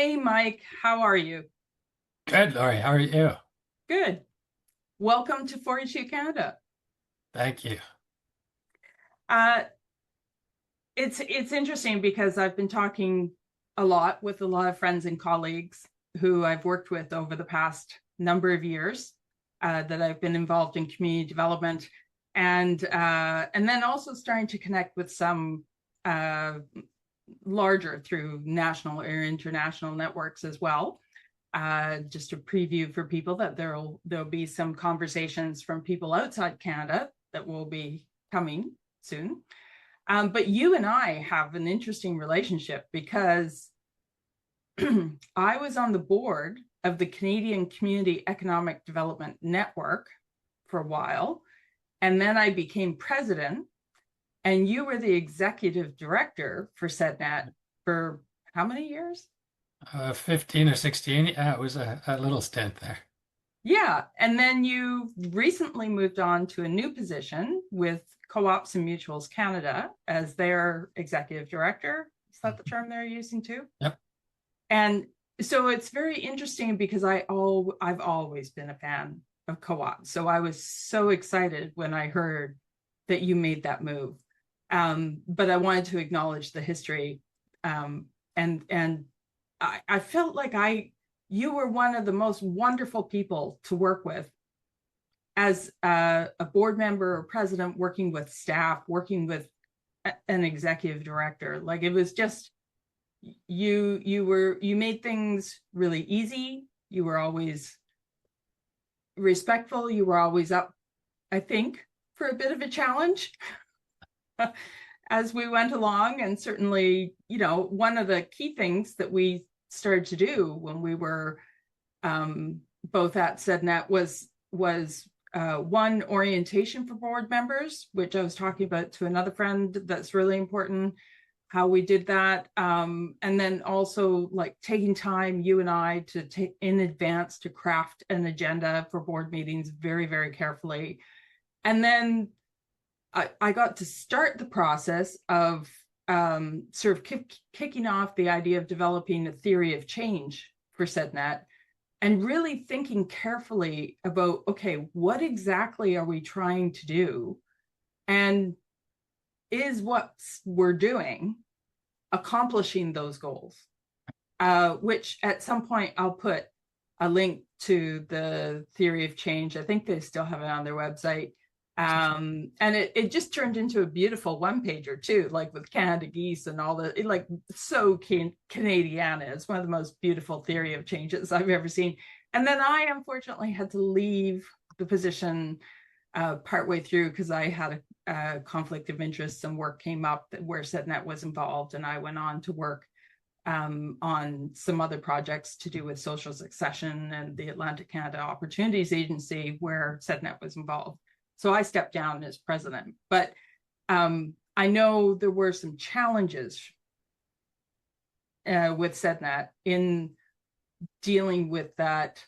Hey, Mike, how are you? Good, Laurie. How are you? Good. Welcome to 42 Canada. Thank you. Uh, it's interesting because I've been talking a lot with a lot of friends and colleagues who I've worked with over the past number of years that I've been involved in community development, and then also starting to connect with some uh, larger through national or international networks as well. Just a preview for people that there'll be some conversations from people outside Canada that will be coming soon. But you and I have an interesting relationship because I was on the board of the Canadian Community Economic Development Network for a while, and then I became president, and you were the executive director for SEDNet for how many years? 15 or 16. Yeah, it was a little stint there. Yeah. And then you recently moved on to a new position with Co-ops and Mutuals Canada as their executive director. Is that the term they're using too? Yep. And so it's very interesting because I've always been a fan of co-ops. So I was so excited when I heard that you made that move. But I wanted to acknowledge the history. And I felt like you were one of the most wonderful people to work with as a board member or president, working with staff, working with an executive director. Like it was just you made things really easy. You were always respectful. You were always up, I think, for a bit of a challenge as we went along. And certainly, one of the key things that we started to do when we were both at SEDNet was one, orientation for board members, which I was talking about to another friend. That's really important how we did that. And then also like taking time, you and I, to take in advance to craft an agenda for board meetings very, very carefully. And then I got to start the process of sort of kicking off the idea of developing a theory of change for SEDNet and really thinking carefully about, okay, what exactly are we trying to do? And is what we're doing accomplishing those goals? Which at some point I'll put a link to the theory of change. I think they still have it on their website. And it just turned into a beautiful one pager too, like with Canada Geese and all the, like so Canadiana. It's one of the most beautiful theory of changes I've ever seen. And then I unfortunately had to leave the position partway through because I had a conflict of interest. Some work came up where SEDNet was involved, and I went on to work on some other projects to do with social succession and the Atlantic Canada Opportunities Agency where SEDNet was involved. So I stepped down as president, but I know there were some challenges with SEDNet in dealing with that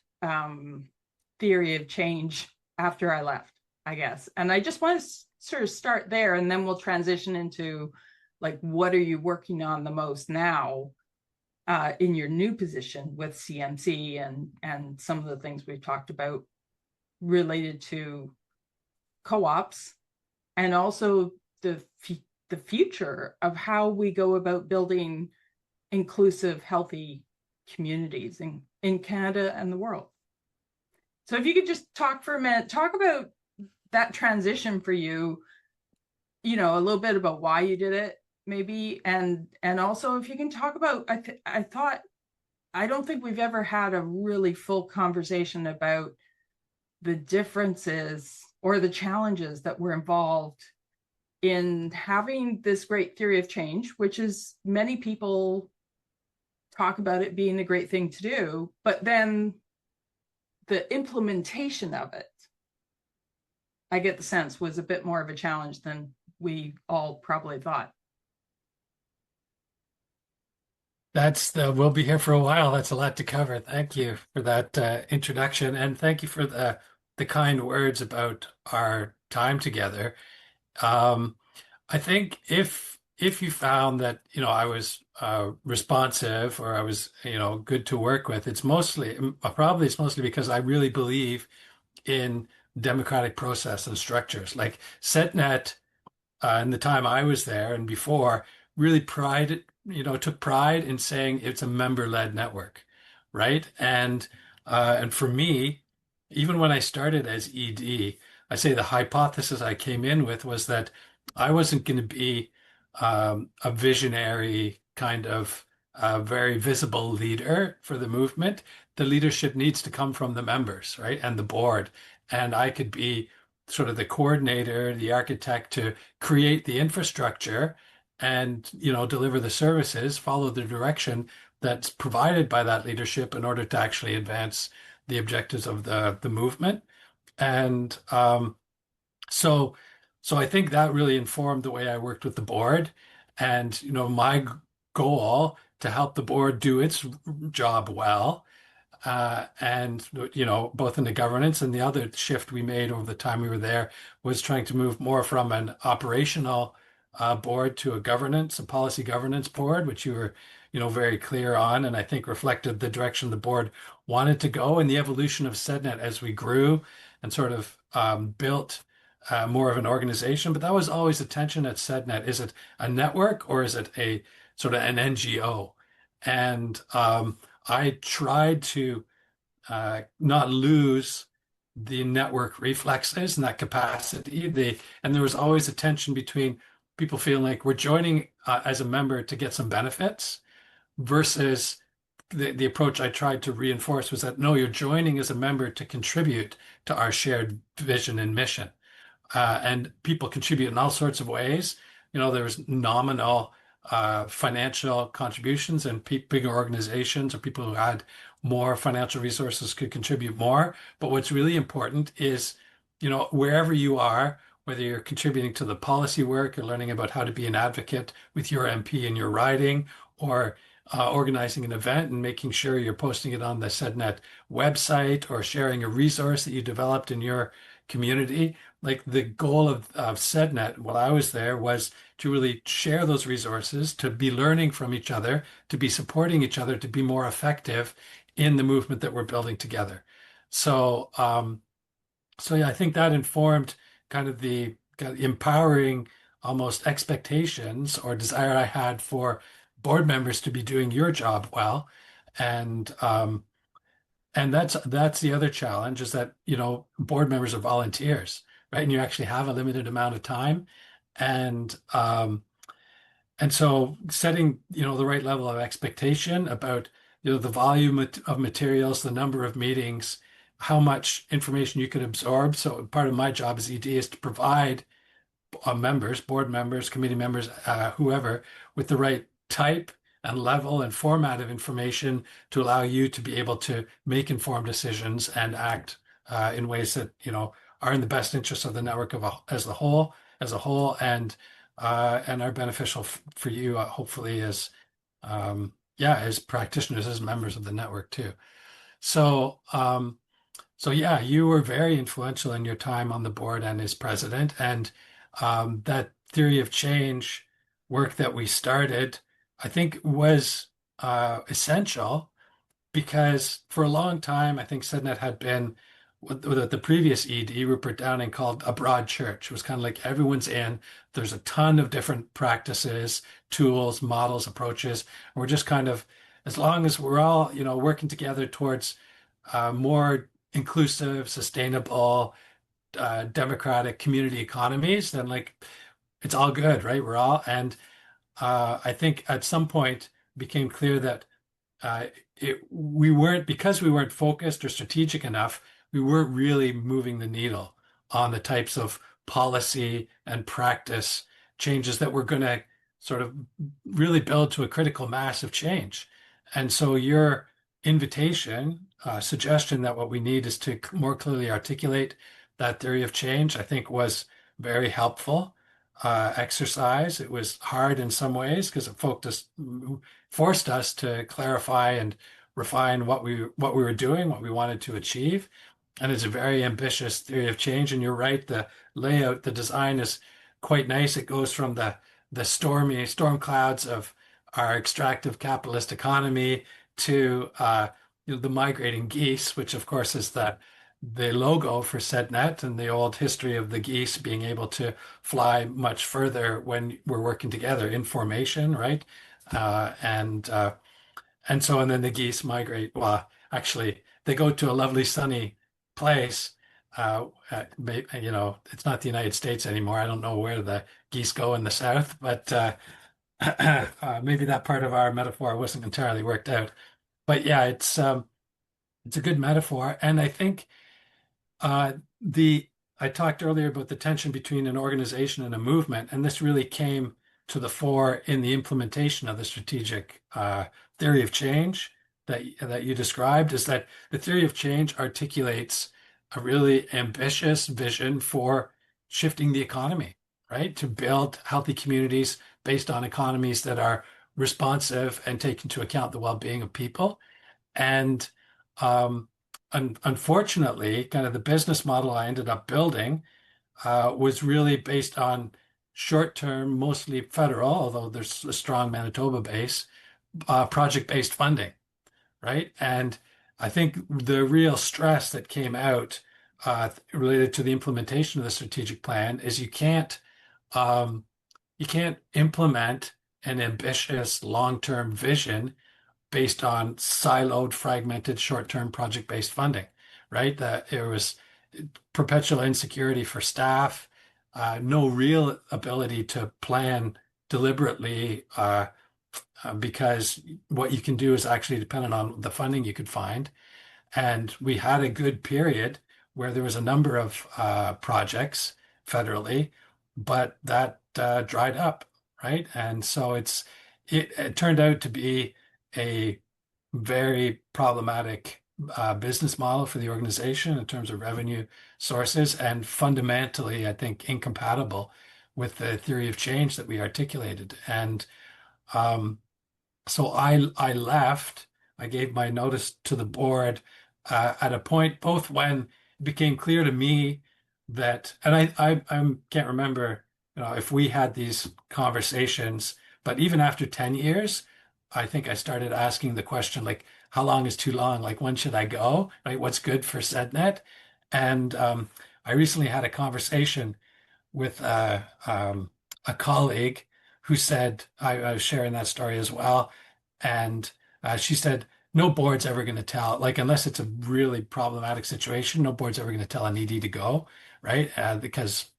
theory of change after I left, I guess. And I just want to sort of start there, and then we'll transition into like, what are you working on the most now in your new position with CMC and some of the things we've talked about related to co-ops, and also the future of how we go about building inclusive, healthy communities in Canada and the world. So if you could just talk for a minute, talk about that transition for you, a little bit about why you did it, maybe, and also if you can talk about, I don't think we've ever had a really full conversation about the differences or the challenges that were involved in having this great theory of change, which is many people talk about it being a great thing to do, but then the implementation of it, I get the sense, was a bit more of a challenge than we all probably thought. We'll be here for a while. That's a lot to cover. Thank you for that introduction, and thank you for the kind words about our time together. I think if you found that, I was responsive or I was, good to work with, it's mostly because I really believe in democratic process and structures. Like SetNet, in the time I was there and before, really took pride in saying it's a member-led network, right? And for me, even when I started as ED, I say the hypothesis I came in with was that I wasn't going to be a visionary kind of very visible leader for the movement. The leadership needs to come from the members, right? And the board. And I could be sort of the coordinator, the architect to create the infrastructure and, deliver the services, follow the direction that's provided by that leadership in order to actually advance the objectives of the movement. And so so I think that really informed the way I worked with the board. And, my goal to help the board do its job well and both in the governance and the other shift we made over the time we were there was trying to move more from an operational board to a policy governance board, which you were, very clear on, and I think reflected the direction the board wanted to go and the evolution of SEDNet as we grew and sort of built more of an organization. But that was always the tension at SEDNet. Is it a network or is it a sort of an NGO? And I tried to not lose the network reflexes and that capacity. And there was always a tension between people feeling like we're joining as a member to get some benefits versus the approach I tried to reinforce was that no, you're joining as a member to contribute to our shared vision and mission. And people contribute in all sorts of ways. There was nominal financial contributions, and bigger organizations or people who had more financial resources could contribute more. But what's really important is, wherever you are, whether you're contributing to the policy work or learning about how to be an advocate with your MP in your riding, or organizing an event and making sure you're posting it on the SEDNet website or sharing a resource that you developed in your community. Like the goal of SEDNet while I was there was to really share those resources, to be learning from each other, to be supporting each other, to be more effective in the movement that we're building together. So yeah, I think that informed kind of empowering almost expectations or desire I had for board members to be doing your job well. And that's the other challenge is that, board members are volunteers, right? And you actually have a limited amount of time. And and so setting, the right level of expectation about, the volume of materials, the number of meetings, how much information you can absorb. So part of my job as ED is to provide members, board members, committee members, whoever, with the right type and level and format of information to allow you to be able to make informed decisions and act in ways that are in the best interest of the network as a whole, and are beneficial for you, hopefully as practitioners, as members of the network too. So so yeah, you were very influential in your time on the board and as president, and that theory of change work that we started, I think, was essential because for a long time, I think SEDNet had been what the previous ED, Rupert Downing, called a broad church. It was kind of like everyone's in. There's a ton of different practices, tools, models, approaches. And we're just kind of, as long as we're all, working together towards more inclusive, sustainable, democratic community economies, then like it's all good, right? I think at some point became clear that uh, because we weren't focused or strategic enough, we weren't really moving the needle on the types of policy and practice changes that were going to sort of really build to a critical mass of change. And so your invitation, suggestion that what we need is to more clearly articulate that theory of change, I think was very helpful exercise. It was hard in some ways because it forced us to clarify and refine what we were doing, what we wanted to achieve. And it's a very ambitious theory of change. And you're right, the layout, the design is quite nice. It goes from the storm clouds of our extractive capitalist economy to the migrating geese, which of course is the logo for SEDNet and the old history of the geese being able to fly much further when we're working together in formation, right? Uh, and uh, and then the geese migrate. Well, actually, they go to a lovely sunny place. It's not the United States anymore. I don't know where the geese go in the south, but maybe that part of our metaphor wasn't entirely worked out. But yeah, it's a good metaphor, and I think the I talked earlier about the tension between an organization and a movement, and this really came to the fore in the implementation of the strategic theory of change that you described. Is that the theory of change articulates a really ambitious vision for shifting the economy, right? To build healthy communities based on economies that are responsive and take into account the well-being of people. And um, unfortunately, kind of the business model I ended up building was really based on short-term, mostly federal, although there's a strong Manitoba base, project-based funding, right? And I think the real stress that came out related to the implementation of the strategic plan is um, you can't implement an ambitious long-term vision based on siloed, fragmented, short-term project-based funding, right? That it was perpetual insecurity for staff, no real ability to plan deliberately, because what you can do is actually dependent on the funding you could find. And we had a good period where there was a number of projects federally, but that dried up, right? And so it turned out to be a very problematic business model for the organization in terms of revenue sources, and fundamentally, I think, incompatible with the theory of change that we articulated. And um, so I left. I gave my notice to the board at a point both when it became clear to me that, and I can't remember, if we had these conversations, but even after 10 years, I think I started asking the question like, how long is too long? Like, when should I go? Right? What's good for SEDNet? And I recently had a conversation with a colleague who said, I was sharing that story as well. And she said, no board's ever going to tell, like, unless it's a really problematic situation, no board's ever going to tell an ED to go, right? Because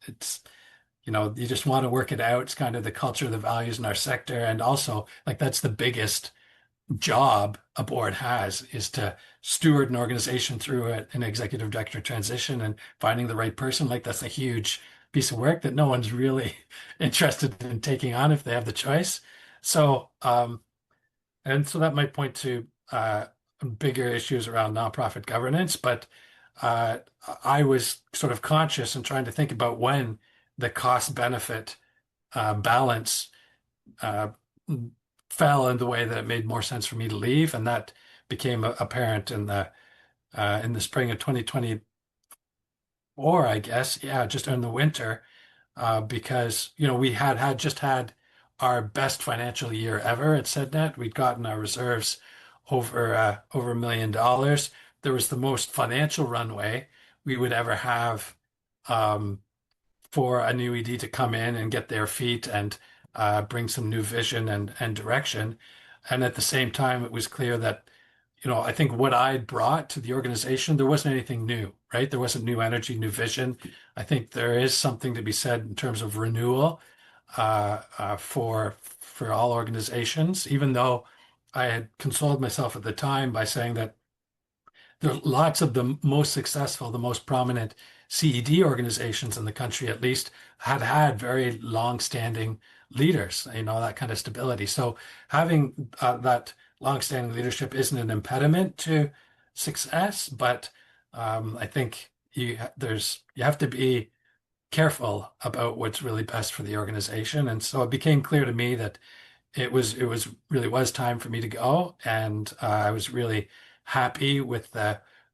you just want to work it out. It's kind of the culture, the values in our sector. And also, like, that's the biggest job a board has, is to steward an organization through an executive director transition and finding the right person. Like, that's a huge piece of work that no one's really interested in taking on if they have the choice. So, and so that might point to bigger issues around nonprofit governance, but uh, I was sort of conscious and trying to think about when the cost benefit balance uh, fell in the way that it made more sense for me to leave, and that became apparent in the spring of 2024, I guess. Yeah, just in the winter, because we had just had our best financial year ever at SEDNet. We'd gotten our reserves over $1 million. There was the most financial runway we would ever have. Um, for a new ED to come in and get their feet and bring some new vision and direction. And at the same time, it was clear that, I think what I brought to the organization, there wasn't anything new, right? There wasn't new energy, new vision. I think there is something to be said in terms of renewal for all organizations, even though I had consoled myself at the time by saying that there are lots of the most successful, the most prominent CED organizations in the country, at least, had very long-standing leaders, that kind of stability. So having that long-standing leadership isn't an impediment to success, but I think you have to be careful about what's really best for the organization. And so it became clear to me that it was really was time for me to go, and I was really happy with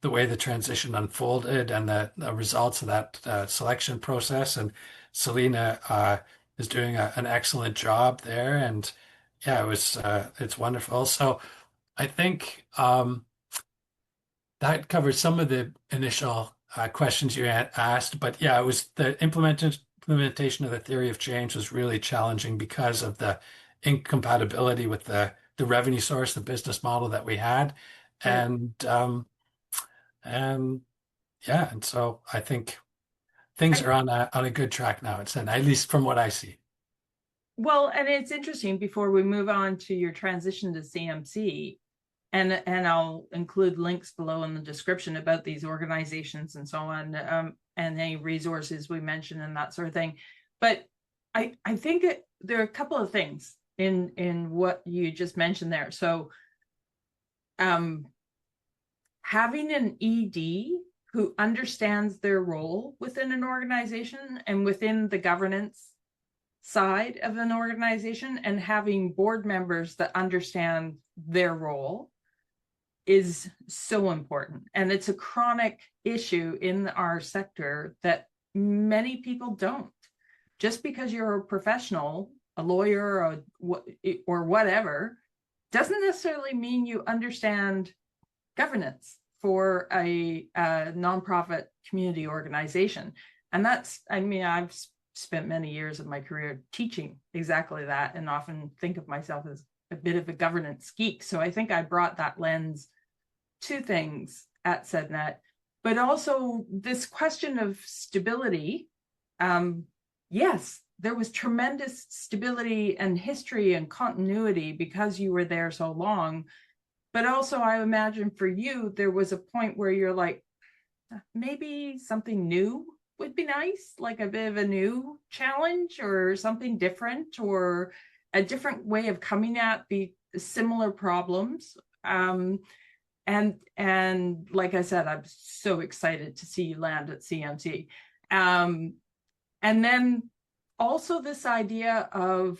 the way the transition unfolded and the results of that selection process. And Selena is doing an excellent job there, and yeah, it's wonderful. So I think that covers some of the initial questions you had asked, but yeah, it was the implementation of the theory of change was really challenging because of the incompatibility with the revenue source, the business model that we had, Right. and and yeah, and so I think things I, are on a good track now. It's at least from what I see. well, and it's interesting before we move on to your transition to CMC, and I'll include links below in the description about these organizations and so on, and any resources we mentioned and that sort of thing. But I think there are a couple of things in what you just mentioned there. So um, having an ED who understands their role within an organization and within the governance side of an organization, and having board members that understand their role is so important. And it's a chronic issue in our sector that many people don't. Just because you're a professional, a lawyer, or whatever, doesn't necessarily mean you understand governance for a nonprofit community organization. And that's, I mean, I've spent many years of my career teaching exactly that, and often think of myself as a bit of a governance geek. So I think I brought that lens to things at SEDNet, but also this question of stability. Yes, there was tremendous stability and history and continuity because you were there so long. But also, I imagine for you, there was a point where you're like, maybe something new would be nice, like a bit of a new challenge or something different, or a different way of coming at the similar problems. And like I said, I'm so excited to see you land at CMC. And then also this idea of,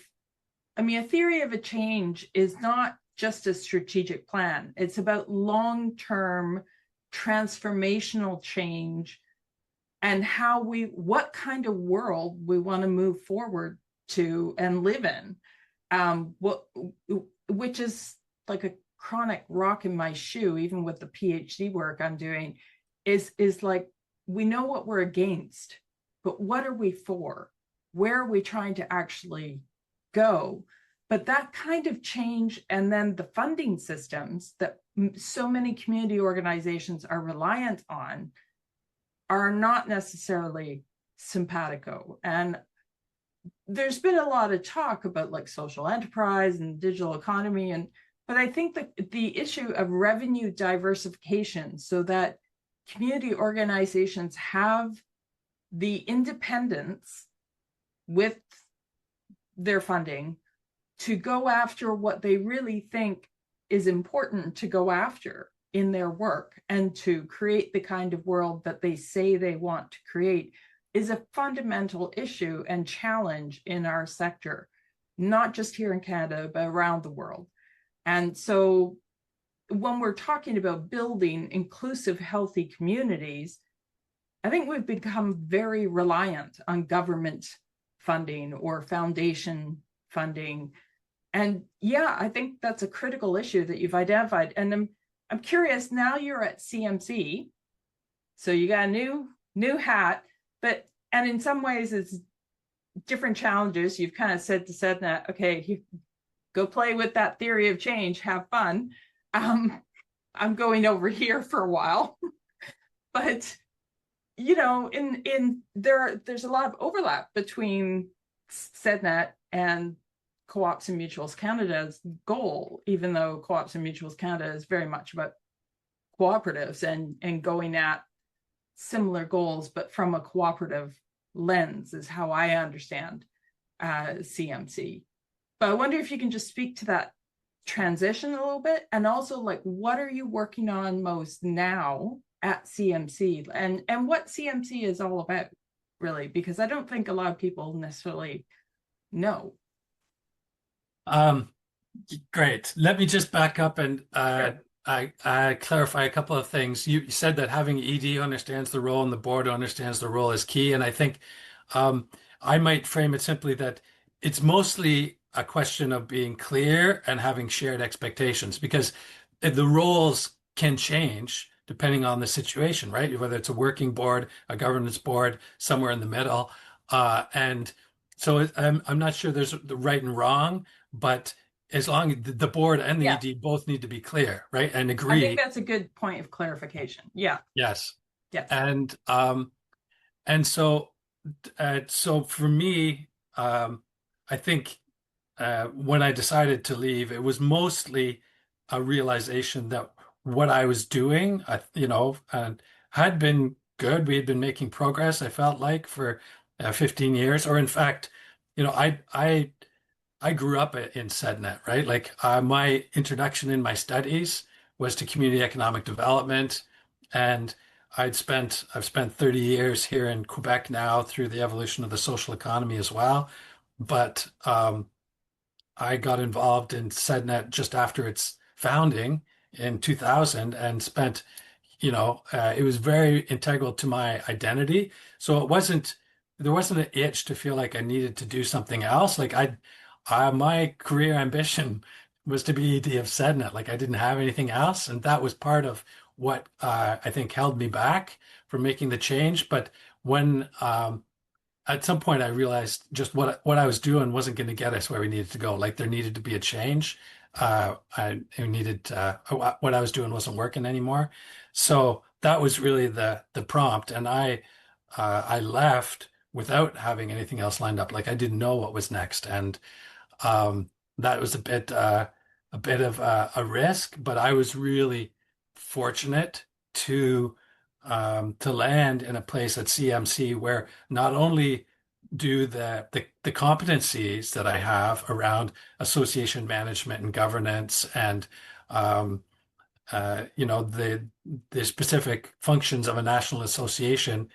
I mean, a theory of a change is not just a strategic plan. It's about long-term transformational change, and what kind of world we want to move forward to and live in. Which is like a chronic rock in my shoe, even with the PhD work I'm doing, is like, we know what we're against, but what are we for? Where are we trying to actually go? But that kind of change, and then the funding systems that so many community organizations are reliant on, are not necessarily simpatico. And there's been a lot of talk about like social enterprise and digital economy, but I think that the issue of revenue diversification, so that community organizations have the independence with their funding to go after what they really think is important to go after in their work, and to create the kind of world that they say they want to create, is a fundamental issue and challenge in our sector, not just here in Canada, but around the world. And so when we're talking about building inclusive, healthy communities, I think we've become very reliant on government funding or foundation funding. And yeah, I think that's a critical issue that you've identified. And I'm curious, now you're at CMC, so you got a new hat, and in some ways it's different challenges. You've kind of said to SEDNet, okay, go play with that theory of change, have fun. I'm going over here for a while. But you know, there's a lot of overlap between SEDNet and Co-ops and Mutuals Canada's goal, even though Co-ops and Mutuals Canada is very much about cooperatives and going at similar goals, but from a cooperative lens, is how I understand CMC. But I wonder if you can just speak to that transition a little bit, and also like, what are you working on most now at CMC, and what CMC is all about, really, because I don't think a lot of people necessarily know. Um, Great. Let me just back up and Sure. I clarify a couple of things. You said that having ED who understands the role and the board who understands the role is key, and I think um, I might frame it simply that it's mostly a question of being clear and having shared expectations because the roles can change depending on the situation, right? Whether it's a working board, a governance board, somewhere in the middle. And so I'm not sure there's the right and wrong, but as long as the board and the Yeah, ED both need to be clear, right? And I think agree. that's a good point of clarification. Yeah, Yes. yes. And so for me, I think when I decided to leave, it was mostly a realization that what I was doing, had been good. We had been making progress, I felt like, for 15 years. Or in fact, I grew up in SEDNet, right? Like my introduction in my studies was to community economic development, and I've spent 30 years here in Quebec now through the evolution of the social economy as well. But I got involved in SEDNet just after its founding in 2000 and spent, it was very integral to my identity. So there wasn't an itch to feel like I needed to do something else. Like my career ambition was to be ED of SEDNet. Like I didn't have anything else. And that was part of what I think held me back from making the change. But when, at some point I realized just what I was doing wasn't going to get us where we needed to go. Like there needed to be a change. I needed what I was doing wasn't working anymore. So that was really the prompt, and I left without having anything else lined up. Like I didn't know what was next, and that was a bit of a risk, but I was really fortunate to land in a place at CMC where not only do the competencies that I have around association management and governance and um, the specific functions of a national association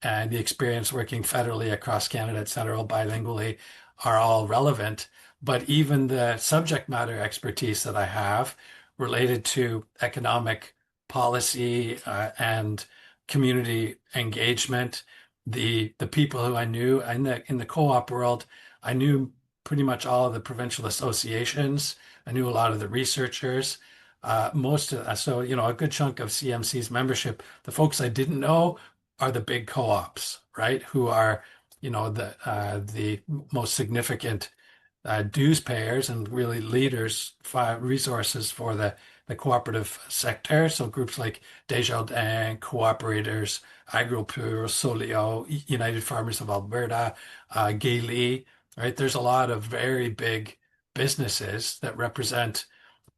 and the experience working federally across Canada, et cetera, bilingually are all relevant. But even the subject matter expertise that I have related to economic policy and community engagement, the people who I knew in the co-op world, I knew pretty much all of the provincial associations. I knew a lot of the researchers. So a good chunk of CMC's membership, the folks I didn't know are the big co-ops, right? Who are, the most significant dues payers and really leaders, resources for the cooperative sector. So groups like Desjardins, Co-operators, AgriPure, Solio, United Farmers of Alberta, Gailey, right? There's a lot of very big businesses that represent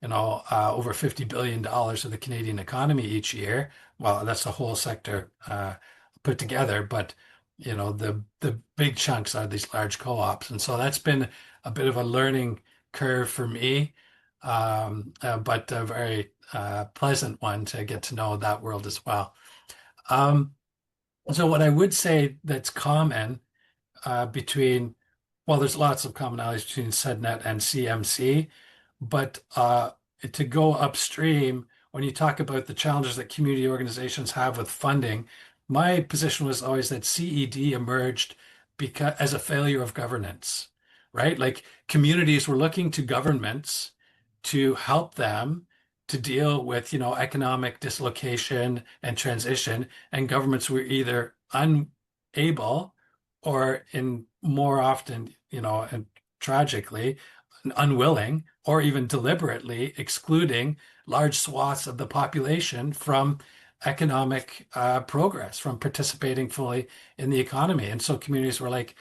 over $50 billion of the Canadian economy each year. Well, that's the whole sector put together, but the big chunks are these large co-ops, and so that's been a bit of a learning curve for me, but a very pleasant one to get to know that world as well. Um, so what I would say that's common between, well, there's lots of commonalities between SEDNet and CMC, but to go upstream, when you talk about the challenges that community organizations have with funding, my position was always that CED emerged because as a failure of governance, right? Like communities were looking to governments to help them to deal with, economic dislocation and transition, and governments were either unable or in more often, and tragically, unwilling or even deliberately excluding large swaths of the population from economic progress, from participating fully in the economy. And so communities were like,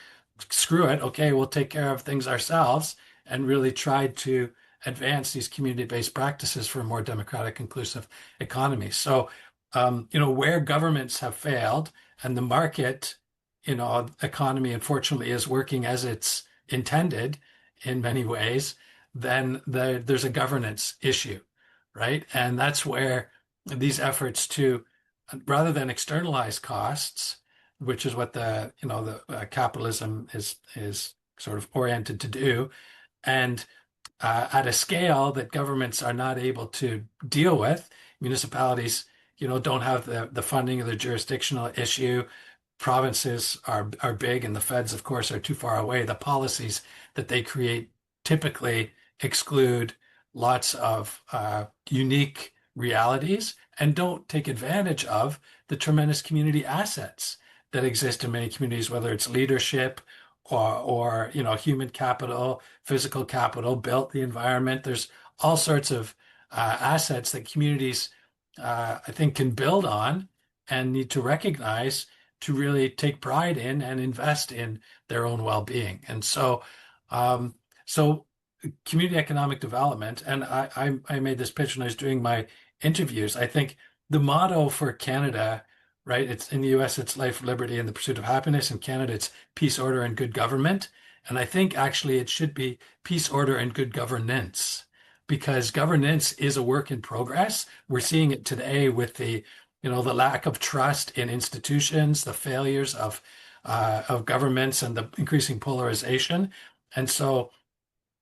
screw it, okay, we'll take care of things ourselves, and really tried to advance these community-based practices for a more democratic, inclusive economy. So, where governments have failed and the market, economy, unfortunately, is working as it's intended in many ways, then there's a governance issue, right? And that's where these efforts to, rather than externalize costs, which is what the capitalism is sort of oriented to do, and at a scale that governments are not able to deal with, municipalities, don't have the funding of the jurisdictional issue. provinces are big and the feds, of course, are too far away, the policies that they create typically exclude lots of unique realities and don't take advantage of the tremendous community assets that exist in many communities, whether it's leadership or human capital, physical capital, built the environment. There's all sorts of assets that communities, I think, can build on and need to recognize to really take pride in and invest in their own well-being. And so community economic development, and I made this pitch when I was doing my interviews. I think the motto for Canada, right? It's in the US, it's life, liberty, and the pursuit of happiness. In Canada, it's peace, order, and good government. And I think actually it should be peace, order, and good governance, because governance is a work in progress. We're seeing it today with the lack of trust in institutions, the failures of governments, and the increasing polarization. And so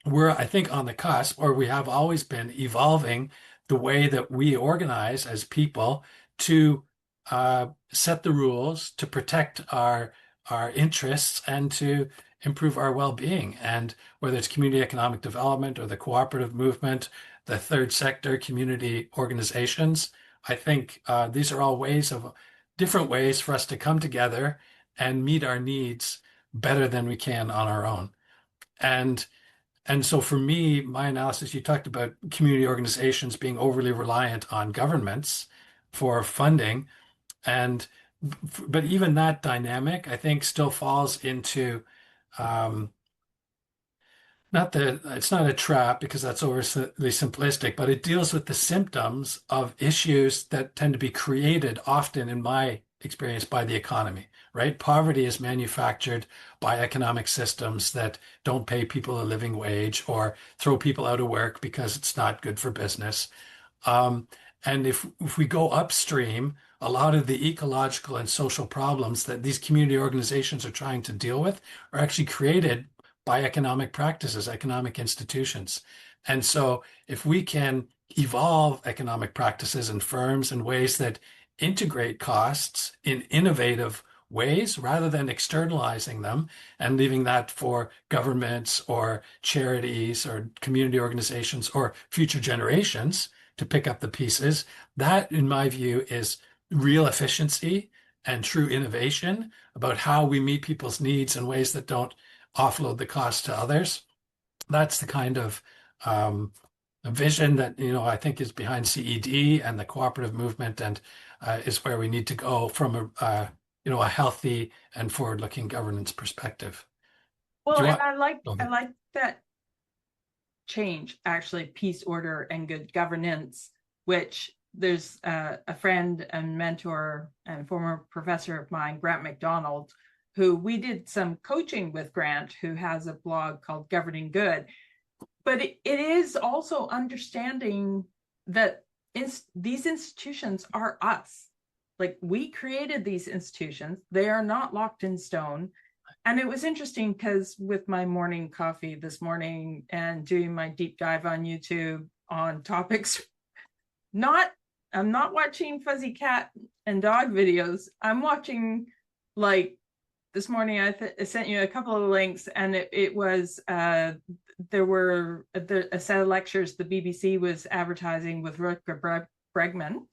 we're, I think, on the cusp, or we have always been evolving the way that we organize as people to set the rules, to protect our interests, and to improve our well-being. And whether it's community economic development or the cooperative movement, the third sector, community organizations, I think these are all different ways for us to come together and meet our needs better than we can on our own. And and so for me, my analysis, you talked about community organizations being overly reliant on governments for funding. And but even that dynamic, I think, still falls into um, not that it's not a trap because that's overly simplistic, but it deals with the symptoms of issues that tend to be created often, in my experience, by the economy, right? Poverty is manufactured by economic systems that don't pay people a living wage or throw people out of work because it's not good for business. Um, and if we go upstream, a lot of the ecological and social problems that these community organizations are trying to deal with are actually created by economic practices, economic institutions. And so if we can evolve economic practices and firms in ways that integrate costs in innovative ways rather than externalizing them and leaving that for governments or charities or community organizations or future generations to pick up the pieces, that, in my view, is real efficiency and true innovation about how we meet people's needs in ways that don't offload the cost to others. That's the kind of vision that I think is behind CED and the cooperative movement, and is where we need to go from a healthy and forward-looking governance perspective. Well, Do you and want? I like that change, actually, peace, order, and good governance, which there's a friend and mentor and former professor of mine, Grant McDonald, who we did some coaching with. Grant, who has a blog called Governing Good. But it is also understanding that these institutions are us. Like, we created these institutions. They are not locked in stone. And it was interesting because with my morning coffee this morning and doing my deep dive on YouTube on topics, I'm not watching fuzzy cat and dog videos. I'm watching, like, this morning I sent you a couple of links, and it was there were a set of lectures the BBC was advertising with Rutger Bregman,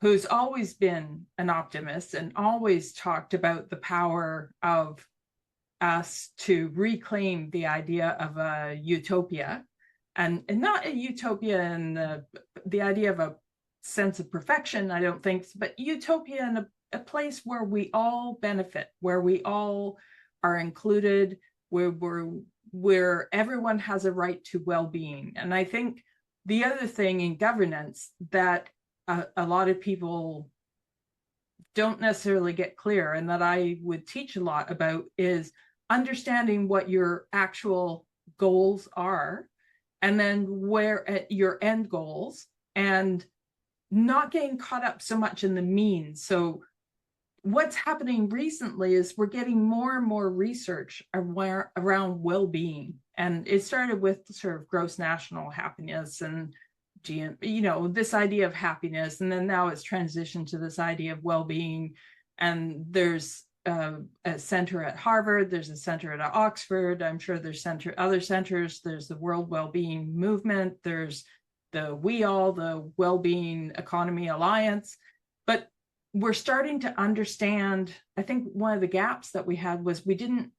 who's always been an optimist and always talked about the power of us to reclaim the idea of a utopia, and not a utopia in the idea of a sense of perfection, I don't think, but utopia in a place where we all benefit, where we all are included, where everyone has a right to well-being. And I think the other thing in governance that a lot of people don't necessarily get clear, and that I would teach a lot about, is understanding what your actual goals are, and then where your end goals, and not getting caught up so much in the means. So what's happening recently is we're getting more and more research around well-being. And it started with sort of gross national happiness and this idea of happiness. And then now it's transitioned to this idea of well-being. And there's a center at Harvard, there's a center at Oxford, I'm sure there's other centers, there's the World Wellbeing Movement, there's the the Wellbeing Economy Alliance. But we're starting to understand, I think one of the gaps that we had was we didn't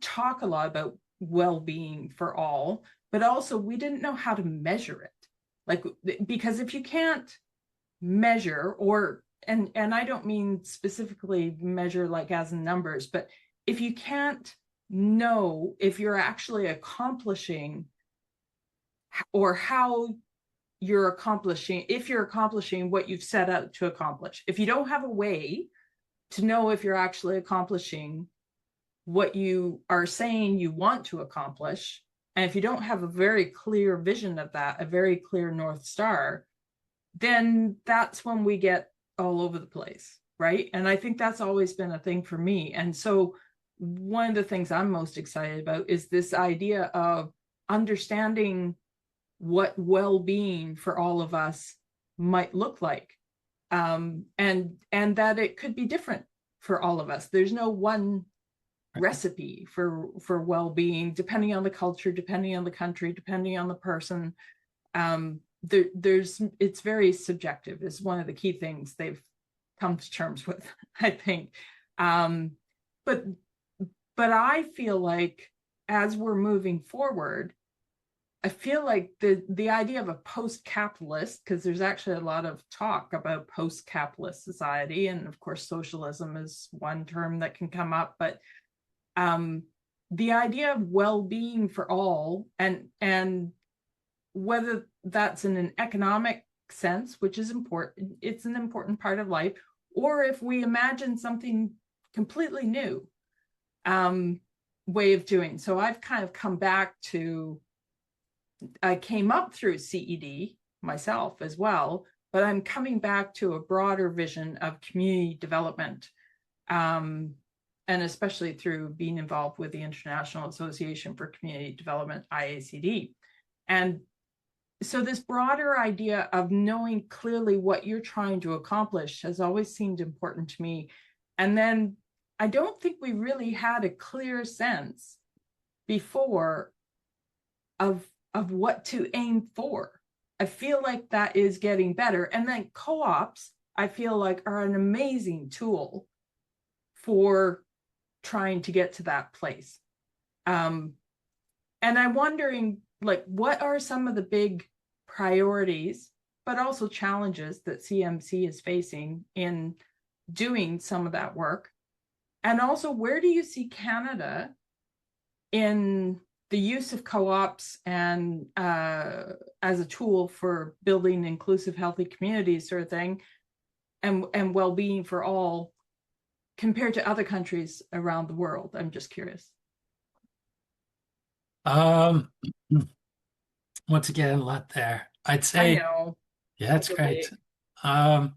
talk a lot about well-being for all, but also we didn't know how to measure it. Like, because if you can't measure, or and I don't mean specifically measure like as in numbers, but if you can't know if you're actually accomplishing, or how you're accomplishing, if you're accomplishing what you've set out to accomplish, if you don't have a way to know if you're actually accomplishing what you are saying you want to accomplish, and if you don't have a very clear vision of that, a very clear North Star, then that's when we get all over the place, right? And I think that's always been a thing for me. And so one of the things I'm most excited about is this idea of understanding what well-being for all of us might look like, and that it could be different for all of us. There's no one recipe for well-being, depending on the culture, depending on the country, depending on the person. It's very subjective is one of the key things they've come to terms with, I think. But I feel like as we're moving forward, I feel like the idea of a post-capitalist, because there's actually a lot of talk about post-capitalist society, and of course socialism is one term that can come up, but the idea of well-being for all, and whether that's in an economic sense, which is important, it's an important part of life, or if we imagine something completely new way of doing. So I've kind of come back to, I came up through CED myself as well, but I'm coming back to a broader vision of community development, and especially through being involved with the International Association for Community Development, IACD. And so this broader idea of knowing clearly what you're trying to accomplish has always seemed important to me. And then I don't think we really had a clear sense before of what to aim for. I feel like that is getting better. And then co-ops, I feel like, are an amazing tool for trying to get to that place. And I'm wondering, like, what are some of the big priorities, but also challenges that CMC is facing in doing some of that work? And also, where do you see Canada in the use of co-ops and as a tool for building inclusive, healthy communities, sort of thing, and well-being for all, compared to other countries around the world? I'm just curious. Um, Once again, a lot there. I'd I say, know. yeah, it's It's great. okay. Um,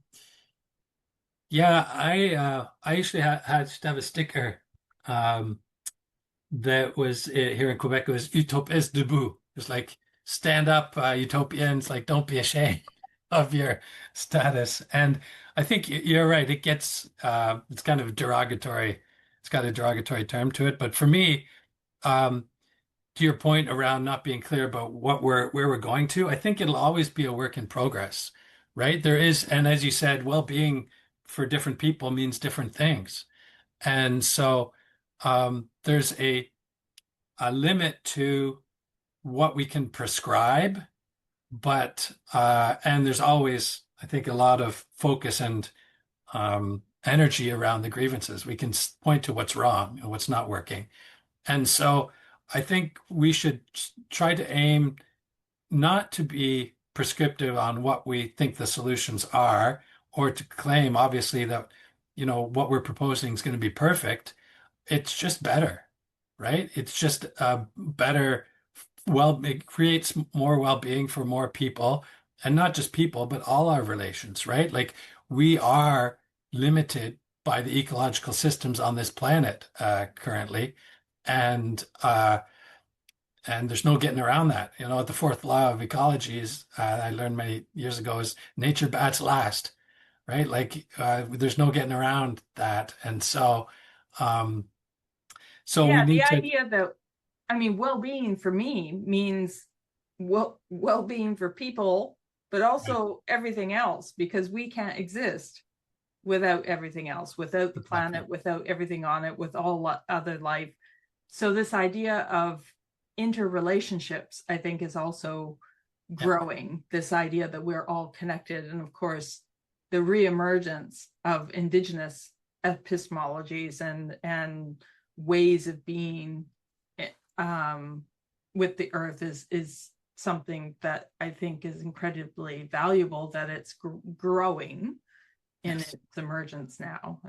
yeah, I usually had to have a sticker um that was here in Quebec. It was "Utop is debout." It's like stand up, utopians. Like don't be ashamed of your status. And I think you're right. It gets it's kind of derogatory. It's got a derogatory term to it. But for me, um, to your point around not being clear about what where we're going to, I think it'll always be a work in progress, right? There is, and as you said, well-being for different people means different things. And so there's a limit to what we can prescribe, but and there's always, I think, a lot of focus and energy around the grievances. We can point to what's wrong and what's not working. And so I think we should try to aim not to be prescriptive on what we think the solutions are, or to claim, obviously, that, what we're proposing is going to be perfect. It's just better, right? It's just better. Well, it creates more well-being for more people, and not just people, but all our relations, right? Like we are limited by the ecological systems on this planet currently, and there's no getting around that. The fourth law of ecology is I learned many years ago is nature bats last. right? Like there's no getting around that. And um, so we Yeah, the need to, idea that, I mean, well-being for me means well-being for people, but also everything else, because we can't exist without everything else, without the exactly. planet, without everything on it, with all other life. So this idea of interrelationships, I think, is also Yeah. growing. This idea that we're all connected, and of course, the reemergence of indigenous epistemologies and ways of being um, with the earth is something that I think is incredibly valuable. That it's growing in Yes. its emergence now.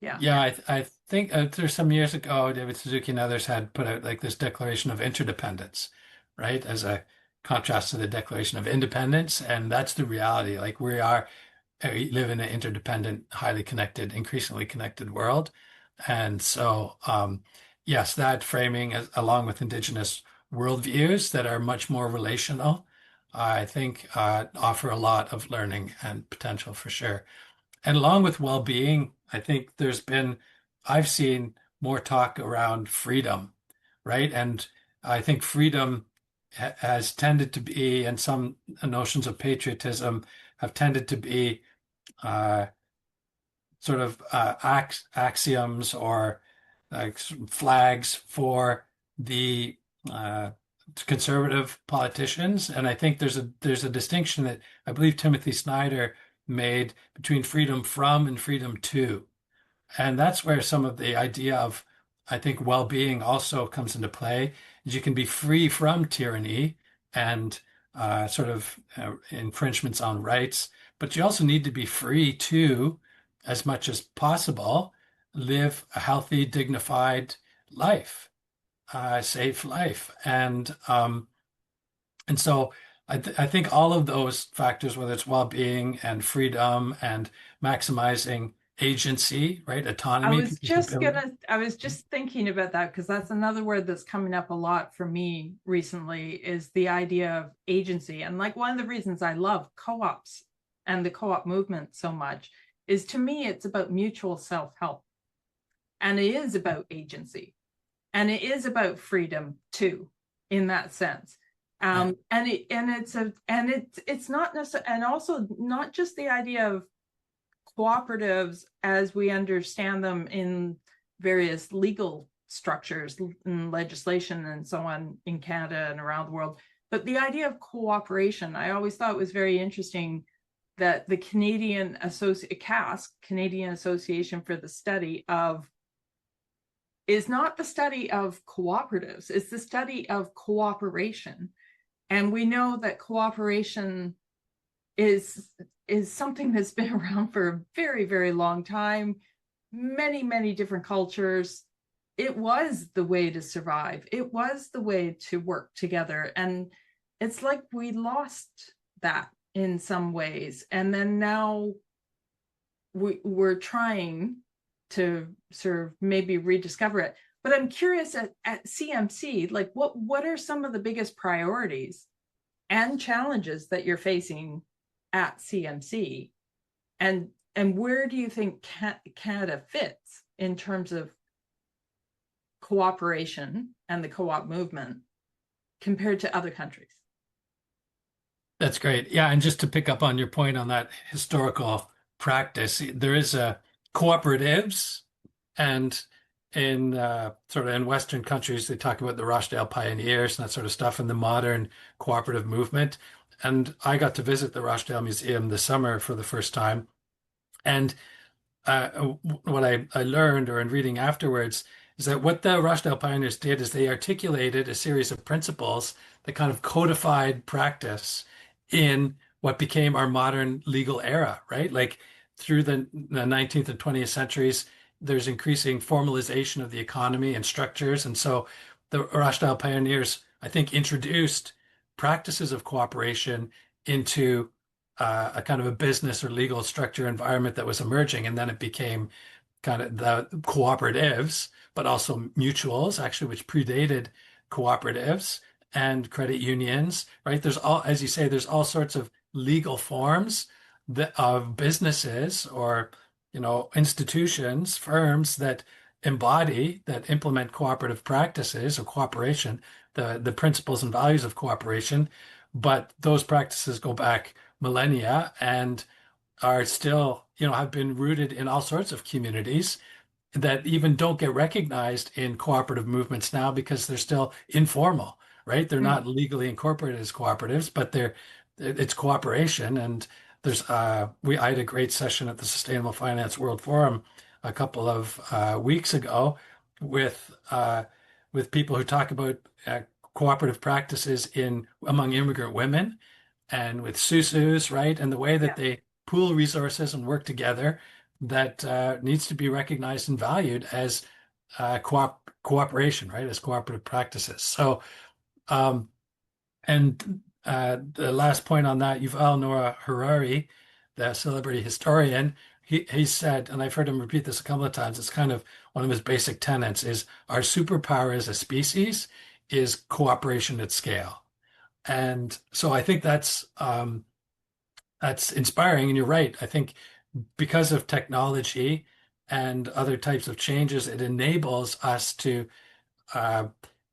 Yeah. Yeah, I think there's some years ago, David Suzuki and others had put out like this Declaration of Interdependence, right? As a contrast to the Declaration of Independence. And that's the reality. Like we live in an interdependent, highly connected, increasingly connected world. And so, yes, that framing, along with indigenous worldviews that are much more relational, I think offer a lot of learning and potential for sure. And along with well-being, I think I've seen more talk around freedom, right? And I think freedom has tended to be, and some notions of patriotism have tended to be uh, sort of axioms or like flags for the uh, conservative politicians. And I think there's a distinction that I believe Timothy Snyder made between freedom from and freedom to. And that's where some of the idea of, I think, well-being also comes into play, is you can be free from tyranny and sort of infringements on rights, but you also need to be free to, as much as possible, live a healthy, dignified life, safe life. And so I think all of those factors, whether it's well-being and freedom and maximizing agency, right? Autonomy, people's ability. I was just thinking about that, because that's another word that's coming up a lot for me recently, is the idea of agency. And like, one of the reasons I love co-ops and the co-op movement so much is, to me, it's about mutual self-help, and it is about agency, and it is about freedom too, in that sense. Yeah. It's not necessarily, and also not just the idea of cooperatives as we understand them in various legal structures and legislation and so on in Canada and around the world, but the idea of cooperation. I always thought it was very interesting that the Canadian Association for the Study of, is not the study of cooperatives, it's the study of cooperation. And we know that cooperation is something that's been around for a very, very long time, many, many different cultures. It was the way to survive. It was the way to work together. And it's like we lost that in some ways. And then now we're trying to sort of maybe rediscover it. But I'm curious, at CMC, like, what are some of the biggest priorities and challenges that you're facing at CMC, and where do you think Canada fits in terms of cooperation and the co-op movement compared to other countries? That's great. Yeah, and just to pick up on your point on that historical practice, there is a cooperatives, and in sort of in Western countries, they talk about the Rochdale Pioneers and that sort of stuff, and the modern cooperative movement. And I got to visit the Rochdale Museum this summer for the first time, and uh, what I learned, or in reading afterwards, is that what the Rochdale Pioneers did is they articulated a series of principles that kind of codified practice in what became our modern legal era, right? Like through the 19th and 20th centuries, there's increasing formalization of the economy and structures. And so the Rochdale Pioneers, I think, introduced practices of cooperation into a kind of a business or legal structure environment that was emerging. And then it became kind of the cooperatives, but also mutuals, actually, which predated cooperatives and credit unions, right? There's all, as you say, there's all sorts of legal forms of businesses or institutions, firms that embody, that implement cooperative practices or cooperation, the principles and values of cooperation, but those practices go back millennia and are still, have been rooted in all sorts of communities that even don't get recognized in cooperative movements now because they're still informal, right? They're Mm. not legally incorporated as cooperatives, but it's cooperation. And I had a great session at the Sustainable Finance World Forum a couple of weeks ago with with people who talk about cooperative practices in among immigrant women and with susus, right? And the way that Yeah. they pool resources and work together that needs to be recognized and valued as cooperation, right? As cooperative practices. So, um, and the last point on that, Yuval Noah Harari, the celebrity historian, he said, and I've heard him repeat this a couple of times, it's kind of one of his basic tenets is our superpower as a species is cooperation at scale. And so I think that's inspiring. And you're right. I think because of technology and other types of changes, it enables us uh,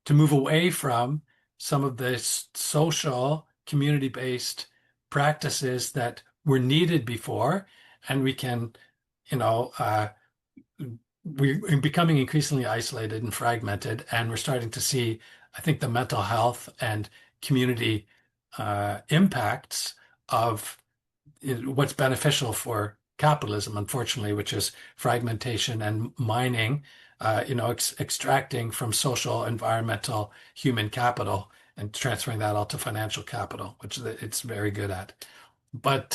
to move away from some of the social, community-based practices that were needed before, and we can, you know, uh, we're becoming increasingly isolated and fragmented, and we're starting to see, I think, the mental health and community impacts of what's beneficial for capitalism, unfortunately, which is fragmentation and mining, extracting from social, environmental, human capital and transferring that all to financial capital, which it's very good at. But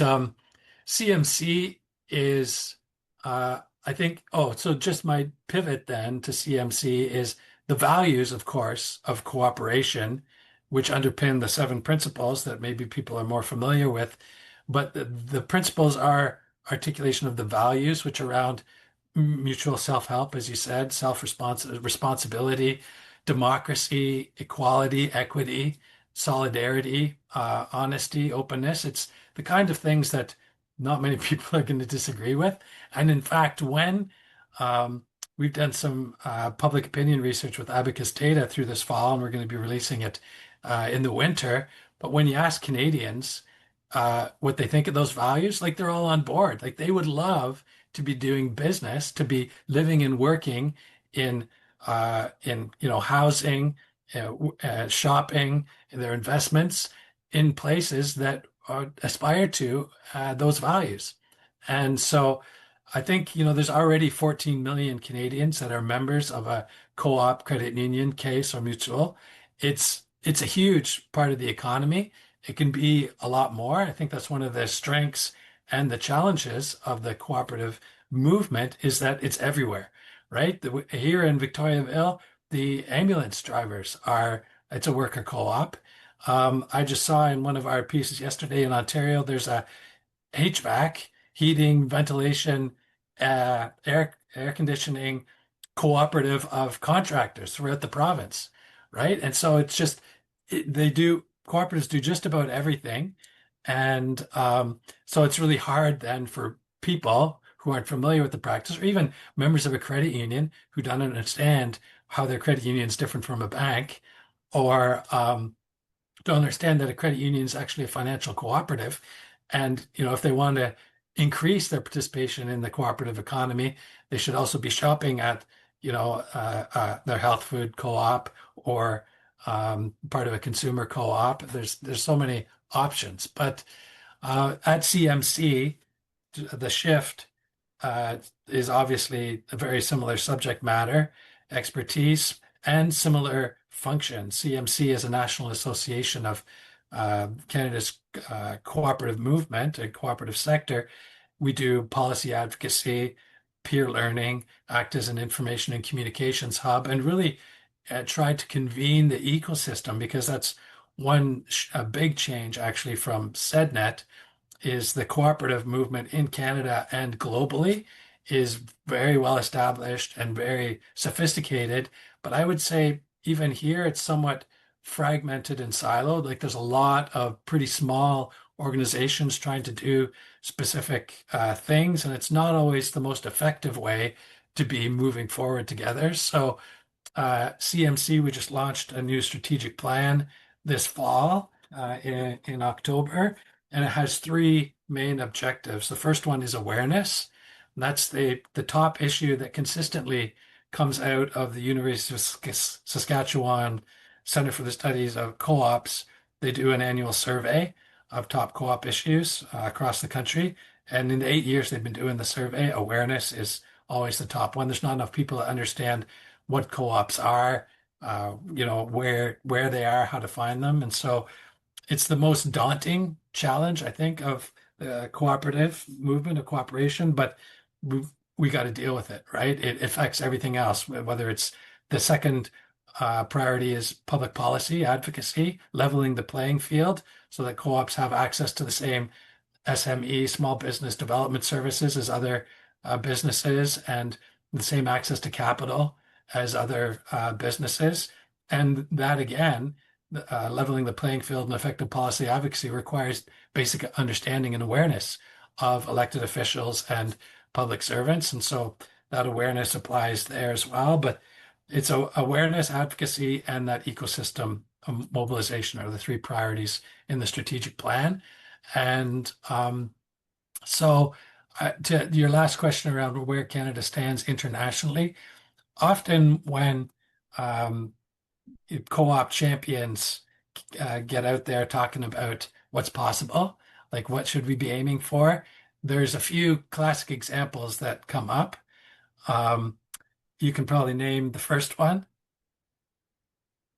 CMC is, I think, oh, so just my pivot then to CMC is the values, of course, of cooperation, which underpin the seven principles that maybe people are more familiar with. But the principles are articulation of the values, which are around mutual self-help, as you said, responsibility, democracy, equality, equity, solidarity, honesty, openness. It's the kind of things that not many people are going to disagree with. And in fact, when um, we've done some public opinion research with Abacus Data through this fall, and we're going to be releasing it in the winter. But when you ask Canadians what they think of those values, like they're all on board. Like they would love to be doing business, to be living and working in housing, shopping, their investments in places that aspire to those values. And so I think, there's already 14 million Canadians that are members of a co-op credit union, case or mutual. It's a huge part of the economy. It can be a lot more. I think that's one of the strengths and the challenges of the cooperative movement is that it's everywhere, right? Here in Victoriaville, the ambulance drivers it's a worker co-op. I just saw in one of our pieces yesterday in Ontario, there's a HVAC, heating, ventilation, air conditioning cooperative of contractors throughout the province, right? And so it's just cooperatives do just about everything, and so it's really hard then for people who aren't familiar with the practice, or even members of a credit union who don't understand how their credit union is different from a bank, or to understand that a credit union is actually a financial cooperative. And, if they want to increase their participation in the cooperative economy, they should also be shopping at, their health food co-op or part of a consumer co-op. There's so many options. But at CMC, the shift uh, is obviously a very similar subject matter, expertise, and similar function. CMC is a national association of Canada's cooperative movement and cooperative sector. We do policy advocacy, peer learning, act as an information and communications hub, and really try to convene the ecosystem because that's a big change actually from SEDNet is the cooperative movement in Canada and globally is very well established and very sophisticated. But I would say even here it's somewhat fragmented and siloed. Like there's a lot of pretty small organizations trying to do specific things, and it's not always the most effective way to be moving forward together. So CMC, we just launched a new strategic plan this fall in October, and it has three main objectives. The first one is awareness. And that's the top issue that consistently comes out of the University of Saskatchewan Center for the Studies of Co-ops. They do an annual survey of top co-op issues across the country. And in the 8 years they've been doing the survey, awareness is always the top one. There's not enough people that understand what co-ops are, where they are, how to find them. And so it's the most daunting challenge, I think, of the cooperative movement of cooperation, but we got to deal with it, right? It affects everything else, whether it's the second priority is public policy, advocacy, leveling the playing field so that co-ops have access to the same SME, small business development services as other businesses, and the same access to capital as other businesses. And that again, leveling the playing field and effective policy advocacy requires basic understanding and awareness of elected officials and public servants. And so that awareness applies there as well. But it's awareness, advocacy, and that ecosystem mobilization are the three priorities in the strategic plan. And so to your last question around where Canada stands internationally, often when co-op champions get out there talking about what's possible, like what should we be aiming for, there's a few classic examples that come up. You can probably name the first one.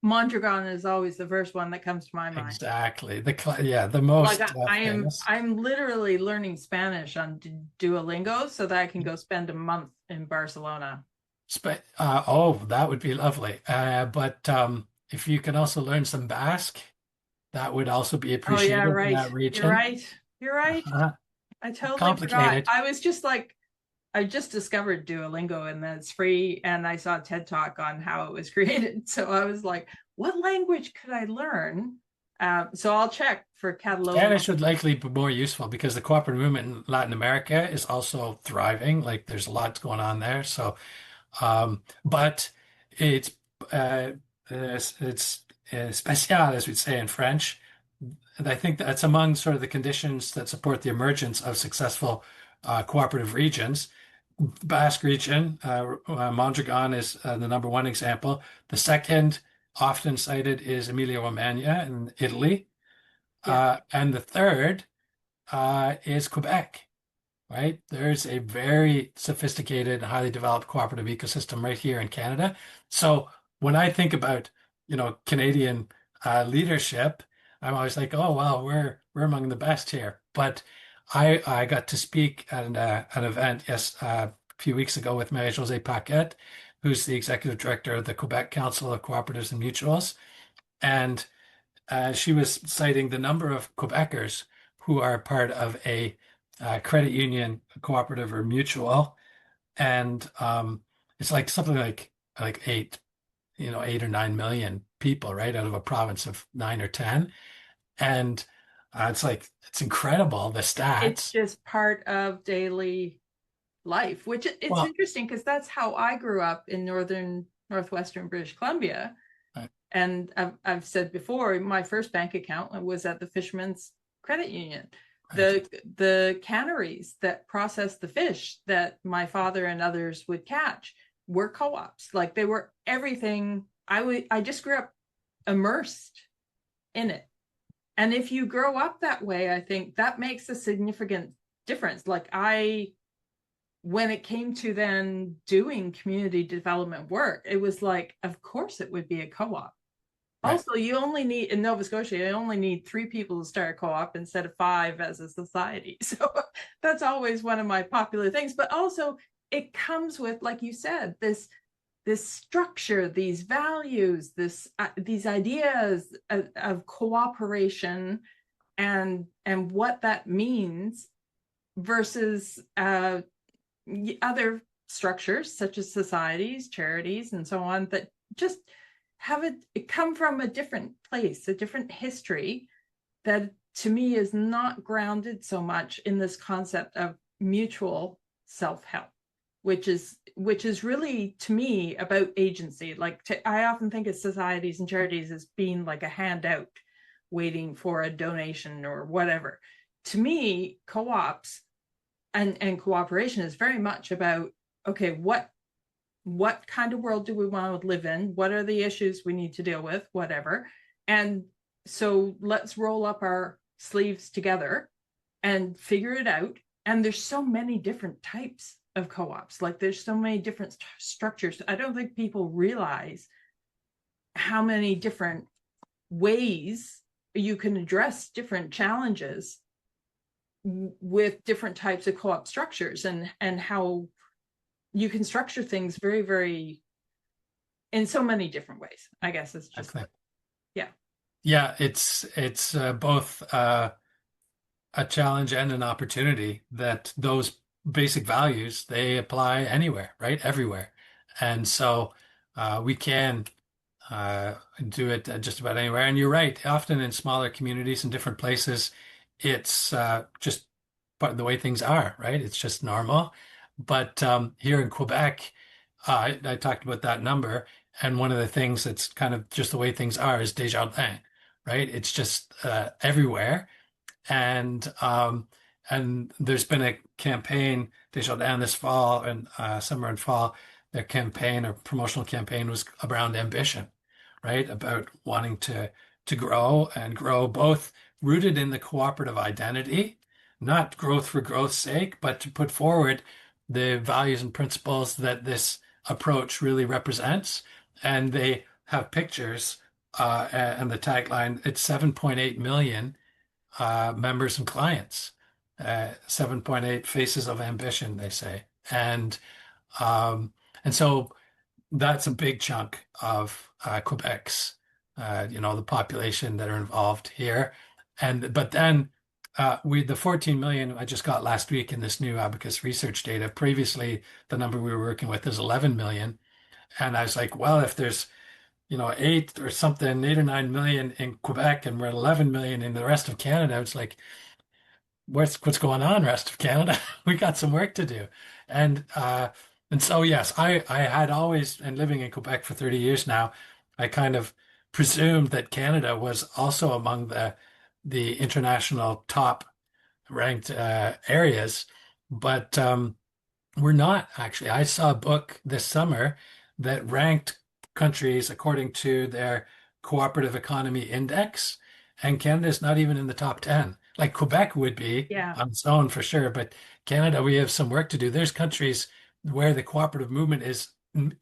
Mondragon is always the first one that comes to my mind. Exactly. The most Like famous. I'm literally learning Spanish on Duolingo so that I can go spend a month in Barcelona. Oh, that would be lovely. But if you can also learn some Basque, that would also be Oh yeah, appreciated in right. that region. You're right. You're right. Uh, I totally forgot. Complicated. I was just like, I just discovered Duolingo and that it's free, and I saw a TED talk on how it was created. So I was like, what language could I learn? So I'll check for Catalonia. Spanish would likely be more useful because the cooperative movement in Latin America is also thriving. Like there's a lot going on there. So, but it's spécial, as we'd say in French. And I think that's among sort of the conditions that support the emergence of successful cooperative regions. Basque region, Mondragon is the number one example. The second often cited is Emilia-Romagna in Italy. Yeah. And the third is Quebec, right? There's a very sophisticated and highly developed cooperative ecosystem right here in Canada. So when I think about, Canadian leadership, I'm always like, oh, well, we're among the best here. But I got to speak at an event, a few weeks ago with Marie-Josée Paquette, who's the executive director of the Quebec Council of Cooperatives and Mutuals. And she was citing the number of Quebecers who are part of a credit union, cooperative, or mutual, and it's like something like 8 or 9 million people, right, out of a province of 9 or 10, and it's incredible the It's stats. just part of daily life, which it's Well, interesting because that's how I grew up in northwestern British Columbia. right, And I've said before, my first bank account was at the Fisherman's Credit Union. right. The canneries that processed the fish that my father and others would catch were co-ops. Like they were everything. I just grew up immersed in it. And if you grow up that way, I think that makes a significant difference. Like when it came to then doing community development work, it was like, of course it would be a co-op. Right. Also, you only need, in Nova Scotia, you only need 3 people to start a co-op instead of 5 as a society. So that's always one of my popular things. But also it comes with, like you said, this structure, these values, these ideas of cooperation and what that means versus other structures such as societies, charities, and so on that just have it come from a different place, a different history that to me is not grounded so much in this concept of mutual self-help, which is really, to me, about agency. Like, I often think of societies and charities as being like a handout waiting for a donation or whatever. To me, co-ops and cooperation is very much about, okay, what kind of world do we want to live in? What are the issues we need to deal with? Whatever. And so let's roll up our sleeves together and figure it out. And there's so many different types of co-ops. Like, there's so many different structures. I don't think people realize how many different ways you can address different challenges with different types of co-op structures, and how you can structure things very, very, in so many different ways. I guess it's just, Okay. yeah. Yeah, it's both a challenge and an opportunity that those basic values they apply anywhere, right? Everywhere. And so we can do it just about anywhere. And you're right, often in smaller communities in different places, it's just part of the way things are, right? It's just normal. But here in Quebec, I talked about that number, and one of the things that's kind of just the way things are is Desjardins, right? It's just everywhere. And there's been a campaign, Desjardins this fall and summer and fall, their campaign or promotional campaign was around ambition, right? About wanting to grow and grow both rooted in the cooperative identity, not growth for growth's sake, but to put forward the values and principles that this approach really represents. And they have pictures and the tagline, it's 7.8 million members and clients. 7.8 faces of ambition, they say. Um, and so that's a big chunk of Quebec's, the population that are involved here. But then the 14 million I just got last week in this new Abacus research data. Previously, the number we were working with is 11 million. And I was like, well, if there's, 8 or 9 million in Quebec and we're at 11 million in the rest of Canada, it's like, what's going on, rest of Canada? We got some work to do. And so yes, I had always, and living in Quebec for 30 years now, I kind of presumed that Canada was also among the international top ranked areas, but we're not actually. I saw a book this summer that ranked countries according to their cooperative economy index, and Canada's not even in the top 10. Like Quebec would be Yeah. on its own for sure, but Canada, we have some work to do. There's countries where the cooperative movement is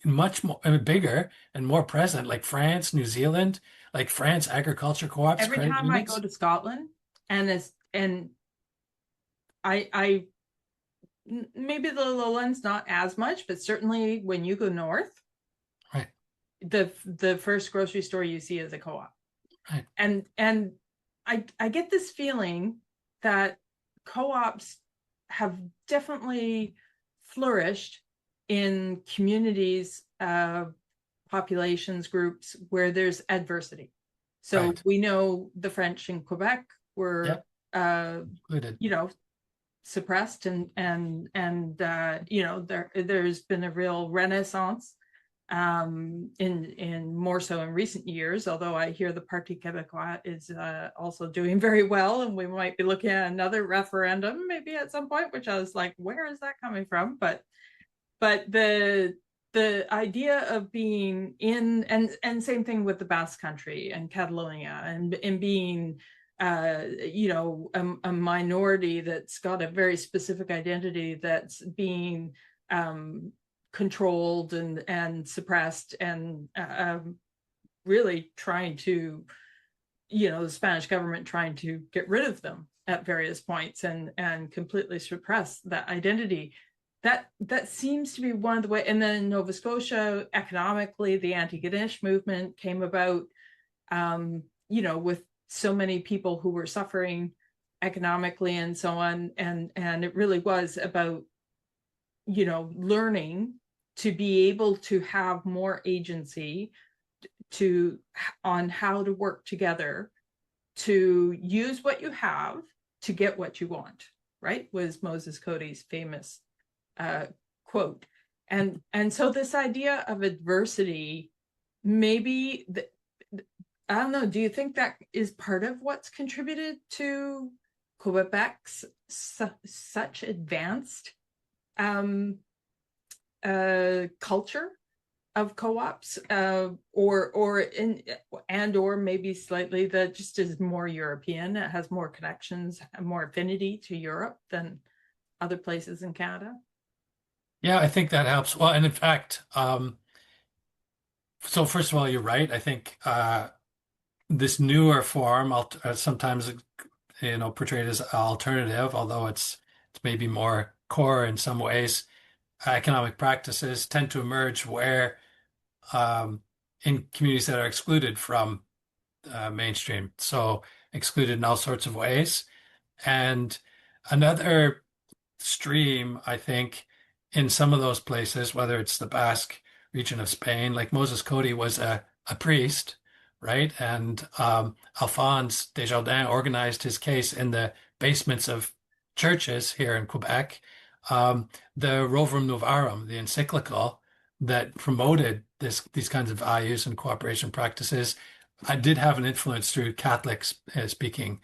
much more bigger and more present, like France, New Zealand, like France agriculture co-ops, Every credit time I go unions. to Scotland, and I maybe the lowlands not as much, but certainly when you go north, Right, the first grocery store you see is a co-op. right, And I get this feeling that co-ops have definitely flourished in communities, populations, groups where there's adversity. So right. we know the French in Quebec were, Yep, uh, included. suppressed, and there's been a real renaissance, in more so in recent years, although I hear the Parti Québécois is also doing very well, and we might be looking at another referendum maybe at some point, which I was like, where is that coming from? But the idea of being in, and same thing with the Basque Country and Catalonia, and being a minority that's got a very specific identity that's being controlled and suppressed, and really trying to, the Spanish government trying to get rid of them at various points, and completely suppress that identity. That seems to be one of the way. And then in Nova Scotia, economically, the anti-Ganesh movement came about, with so many people who were suffering economically and so on, and it really was about, learning to be able to have more agency on how to work together to use what you have to get what you want, right? Was Moses Cody's famous quote. And so this idea of adversity, maybe I don't know, do you think that is part of what's contributed to Quebec's such advanced culture of co-ops, or maybe slightly that just is more European, it has more connections, more affinity to Europe than other places in Canada? Yeah, I think that helps. Well, and in fact, so first of all, you're right. I think this newer form, sometimes portrayed as alternative, although it's maybe more core in some ways. Economic practices tend to emerge where in communities that are excluded from mainstream, so excluded in all sorts of ways. And another stream, I think, in some of those places, whether it's the Basque region of Spain, like Moses Cody was a priest, right? And Alphonse Desjardins organized his case in the basements of churches here in Quebec. The Rerum Novarum, the encyclical that promoted these kinds of values and cooperation practices, I did have an influence through Catholic speaking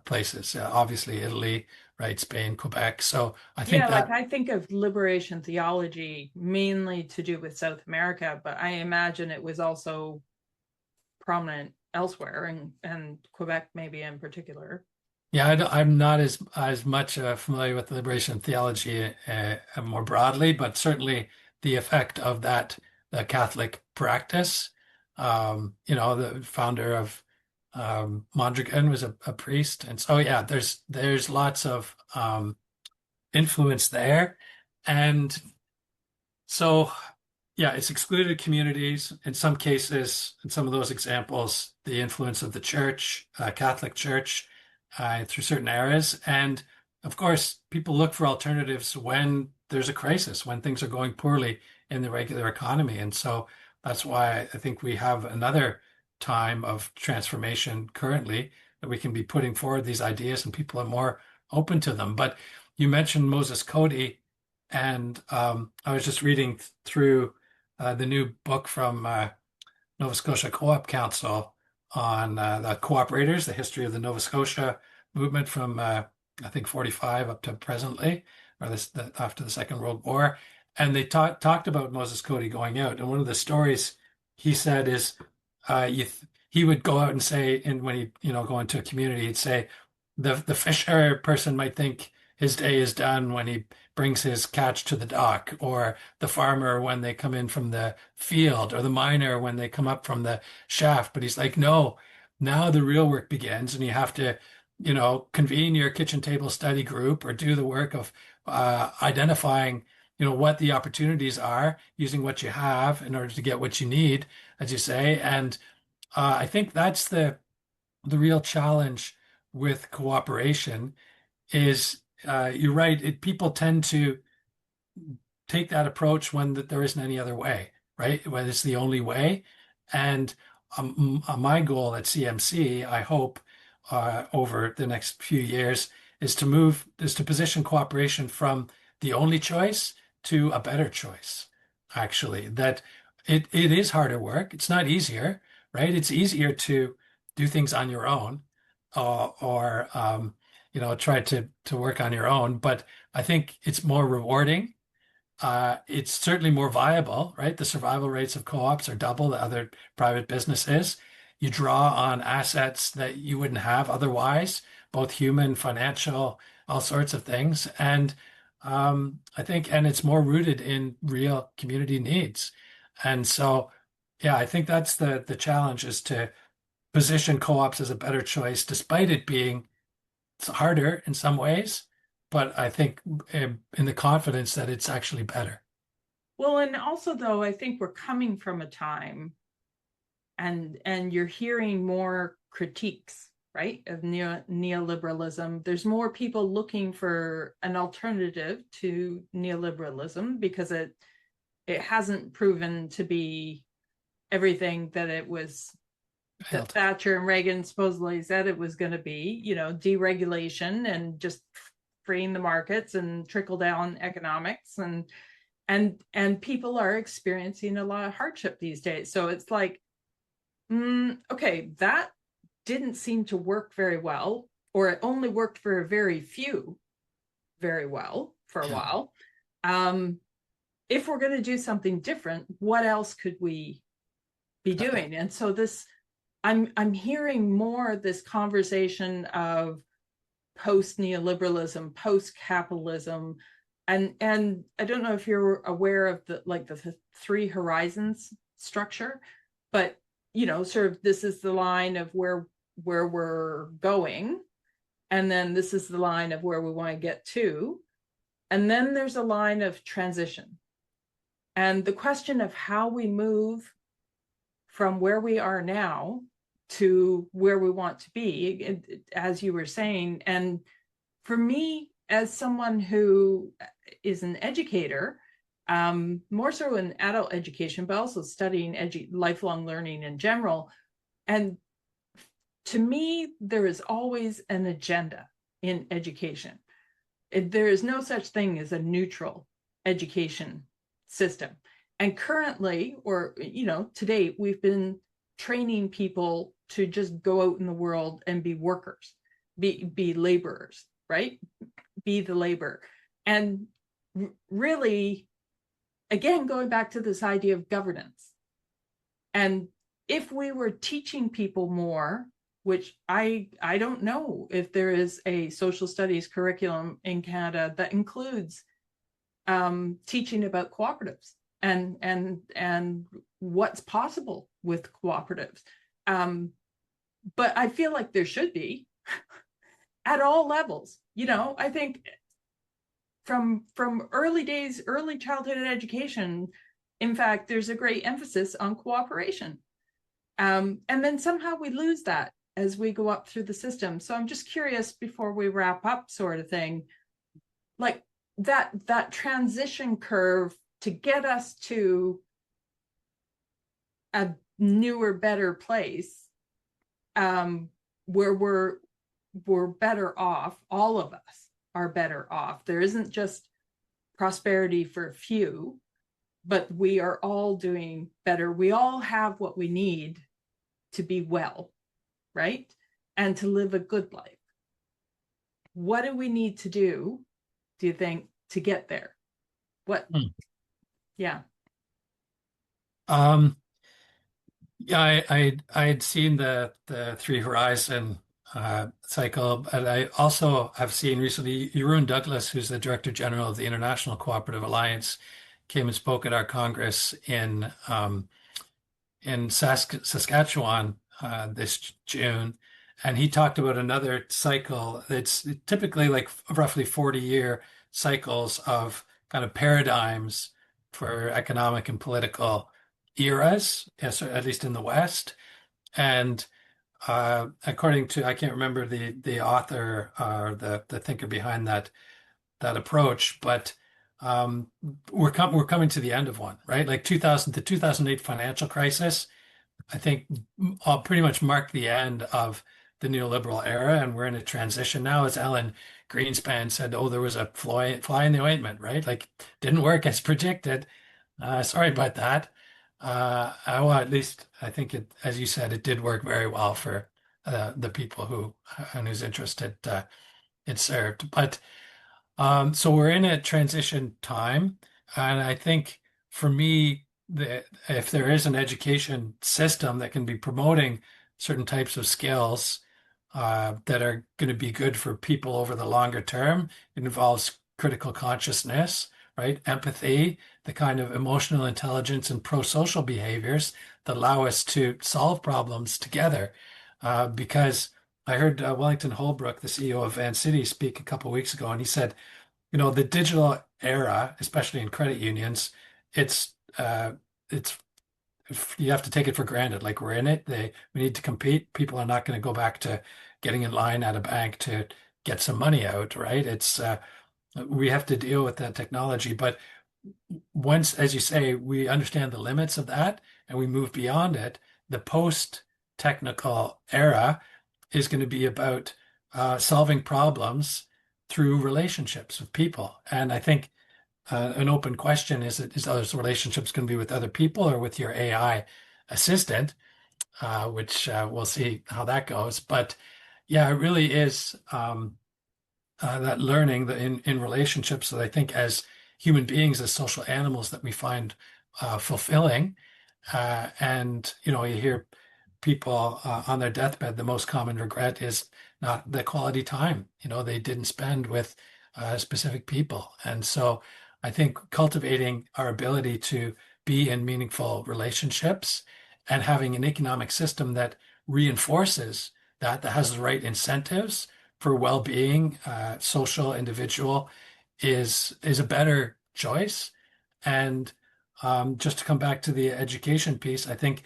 places, obviously Italy, right? Spain, Quebec. So I think Yeah, like that, I think of liberation theology mainly to do with South America, but I imagine it was also prominent elsewhere, and Quebec maybe in particular. yeah, I'm not as much familiar with liberation theology more broadly, but certainly the effect of that the Catholic practice. The founder of Mondragon was a priest, and so yeah, there's lots of influence there, and so yeah, it's excluded communities. In some cases, in some of those examples, the influence of the church, Catholic Church, through certain eras. And of course, people look for alternatives when there's a crisis, when things are going poorly in the regular economy. And so that's why I think we have another time of transformation currently that we can be putting forward these ideas and people are more open to them. But you mentioned Moses Cody, and I was just reading through the new book from Nova Scotia Co-op Council on the cooperators, the history of the Nova Scotia movement from I think 45 up to presently, or after the Second World War. And they talked about Moses Cody going out. And one of the stories he said is he would go out and say, and when he go into a community, he'd say the fisher person might think his day is done when he brings his catch to the dock, or the farmer when they come in from the field, or the miner when they come up from the shaft. But he's like, no, now the real work begins, and you have to, convene your kitchen table study group or do the work of identifying, what the opportunities are, using what you have in order to get what you need, as you say. And I think that's the real challenge with cooperation is you're right. People tend to take that approach when there isn't any other way, right? When it's the only way. And my goal at CMC, I hope, over the next few years, is to position cooperation from the only choice to a better choice. Actually, that it is harder work. It's not easier, right? It's easier to do things on your own, or try to work on your own. But I think it's more rewarding. It's certainly more viable, right? The survival rates of co-ops are double the other private businesses. You draw on assets that you wouldn't have otherwise, both human, financial, all sorts of things. And I think, and it's more rooted in real community needs. And so, yeah, I think that's the challenge, is to position co-ops as a better choice, despite it being harder in some ways, but I think in the confidence that it's actually better. Well, and also though, I think we're coming from a time, and you're hearing more critiques, right, of neoliberalism. There's more people looking for an alternative to neoliberalism because it hasn't proven to be everything that it was that failed. Thatcher and Reagan supposedly said it was going to be, deregulation and just freeing the markets and trickle down economics, and people are experiencing a lot of hardship these days. So it's like, okay, that didn't seem to work very well, or it only worked for a very few very well for a Yeah. while. If we're going to do something different, what else could we be doing? And so this, I'm hearing more this conversation of post neoliberalism, post capitalism, and I don't know if you're aware of the three horizons structure, but sort of this is the line of where we're going, and then this is the line of where we want to get to, and then there's a line of transition. And the question of how we move from where we are now to where we want to be, as you were saying. And for me, as someone who is an educator, more so in adult education, but also studying lifelong learning in general. And to me, there is always an agenda in education. There is no such thing as a neutral education system. And currently, or to date, we've been training people to just go out in the world and be workers, be laborers, right? Be the labor. And really, again, going back to this idea of governance. And if we were teaching people more, which I don't know if there is a social studies curriculum in Canada that includes teaching about cooperatives and what's possible with cooperatives. But I feel like there should be at all levels. I think from early days, early childhood education, in fact, there's a great emphasis on cooperation. And then somehow we lose that as we go up through the system. So I'm just curious, before we wrap up, sort of thing, like that transition curve to get us to a newer, better place, where we're better off. All of us are better off. There isn't just prosperity for a few, but we are all doing better. We all have what we need to be well, right? And to live a good life. What do we need to do you think, to get there? What? Yeah. Yeah, I had seen the Three Horizon cycle, and I also have seen recently Jeroen Douglas, who's the Director General of the International Cooperative Alliance, came and spoke at our Congress in Saskatchewan this June, and he talked about another cycle that's typically like roughly 40-year cycles of kind of paradigms for economic and political eras, yes, at least in the West. And according to, I can't remember the author or the thinker behind that approach, but um, we're coming to the end of one, right? Like 2000, the 2008 financial crisis, I think pretty much marked the end of the neoliberal era, and we're in a transition now. As Ellen Greenspan said, "Oh, there was a fly in the ointment, right? Like didn't work as predicted. Sorry about that." Well, at least I think it, as you said, it did work very well for the people who and whose interest it served. But so we're in a transition time, and I think for me, if there is an education system that can be promoting certain types of skills that are going to be good for people over the longer term, it involves critical consciousness, right? Empathy, the kind of emotional intelligence and pro-social behaviors that allow us to solve problems together. Because I heard Wellington Holbrook, the CEO of Van City, speak a couple of weeks ago, and he said, the digital era, especially in credit unions, it's it's you have to take it for granted. Like we're in it. We need to compete. People are not going to go back to getting in line at a bank to get some money out, right? It's we have to deal with that technology. But once, as you say, we understand the limits of that and we move beyond it, the post technical era is going to be about solving problems through relationships with people. And I think an open question is those relationships going to be with other people or with your AI assistant, which we'll see how that goes. But yeah, it really is that learning that in relationships that I think as human beings, as social animals, that we find fulfilling. And you hear people on their deathbed, the most common regret is not the quality time, they didn't spend with specific people. And so I think cultivating our ability to be in meaningful relationships and having an economic system that reinforces that has the right incentives for well-being, social, individual, is a better choice. And just to come back to the education piece, I think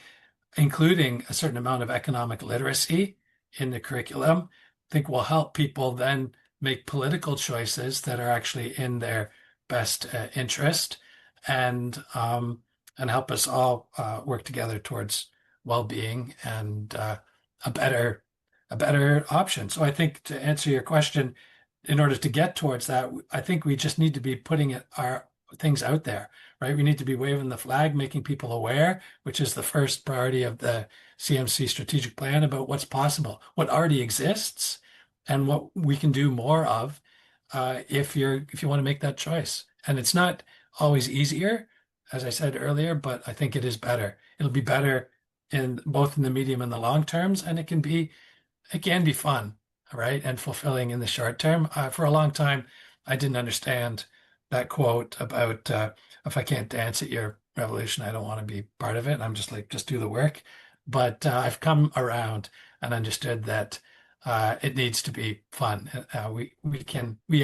including a certain amount of economic literacy in the curriculum, I think will help people then make political choices that are actually in their best interest, and help us all work together towards well-being and a better a better option. So I think to answer your question, in order to get towards that, I think we just need to be putting our things out there, right? We need to be waving the flag, making people aware, which is the first priority of the CMC strategic plan about what's possible, what already exists, and what we can do more of if you want to make that choice. And it's not always easier, as I said earlier, but I think it is better. It'll be better in both in the medium and the long terms, and it can be fun, right? And fulfilling in the short term. For a long time, I didn't understand that quote about if I can't dance at your revolution, I don't want to be part of it. I'm just like, just do the work. But I've come around and understood that it needs to be fun. We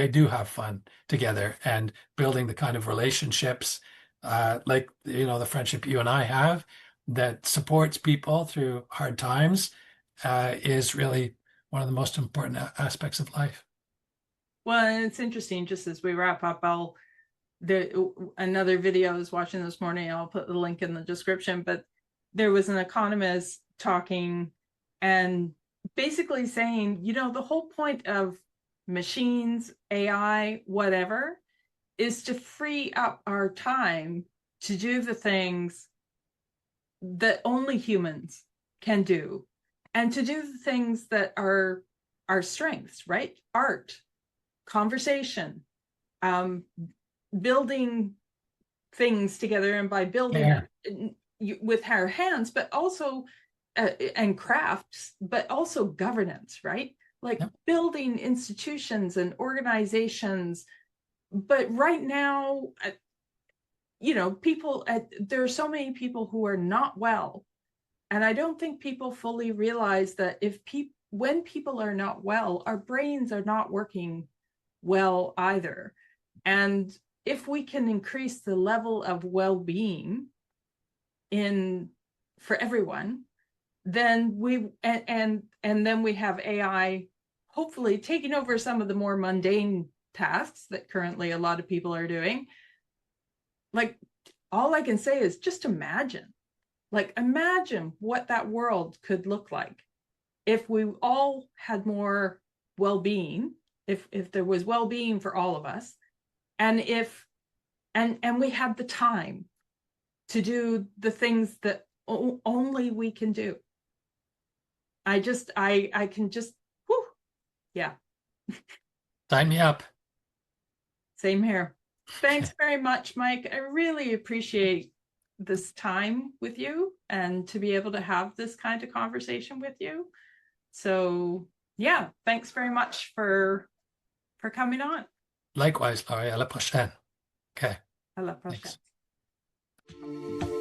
do have fun together, and building the kind of relationships like the friendship you and I have that supports people through hard times is really one of the most important aspects of life. Well, it's interesting, just as we wrap up, another video I was watching this morning, I'll put the link in the description, but there was an economist talking and basically saying, the whole point of machines, AI, whatever, is to free up our time to do the things that only humans can do, and to do the things that are our strengths, right? Art, conversation, building things together, and by building with our hands, but also and crafts, but also governance, right? Like building institutions and organizations. But right now, people, there are so many people who are not well. And I don't think people fully realize that when people are not well, our brains are not working well either. And if we can increase the level of well-being for everyone, then then we have AI hopefully taking over some of the more mundane tasks that currently a lot of people are doing. Like, all I can say is just imagine what that world could look like if we all had more well-being, if there was well-being for all of us, and we had the time to do the things that only we can do. I can just, whew, yeah. Sign me up. Same here. Thanks very much, Mike. I really appreciate this time with you and to be able to have this kind of conversation with you. So yeah, thanks very much for coming on. Likewise, Laurie. À la prochaine. Okay. À la prochaine. Thanks.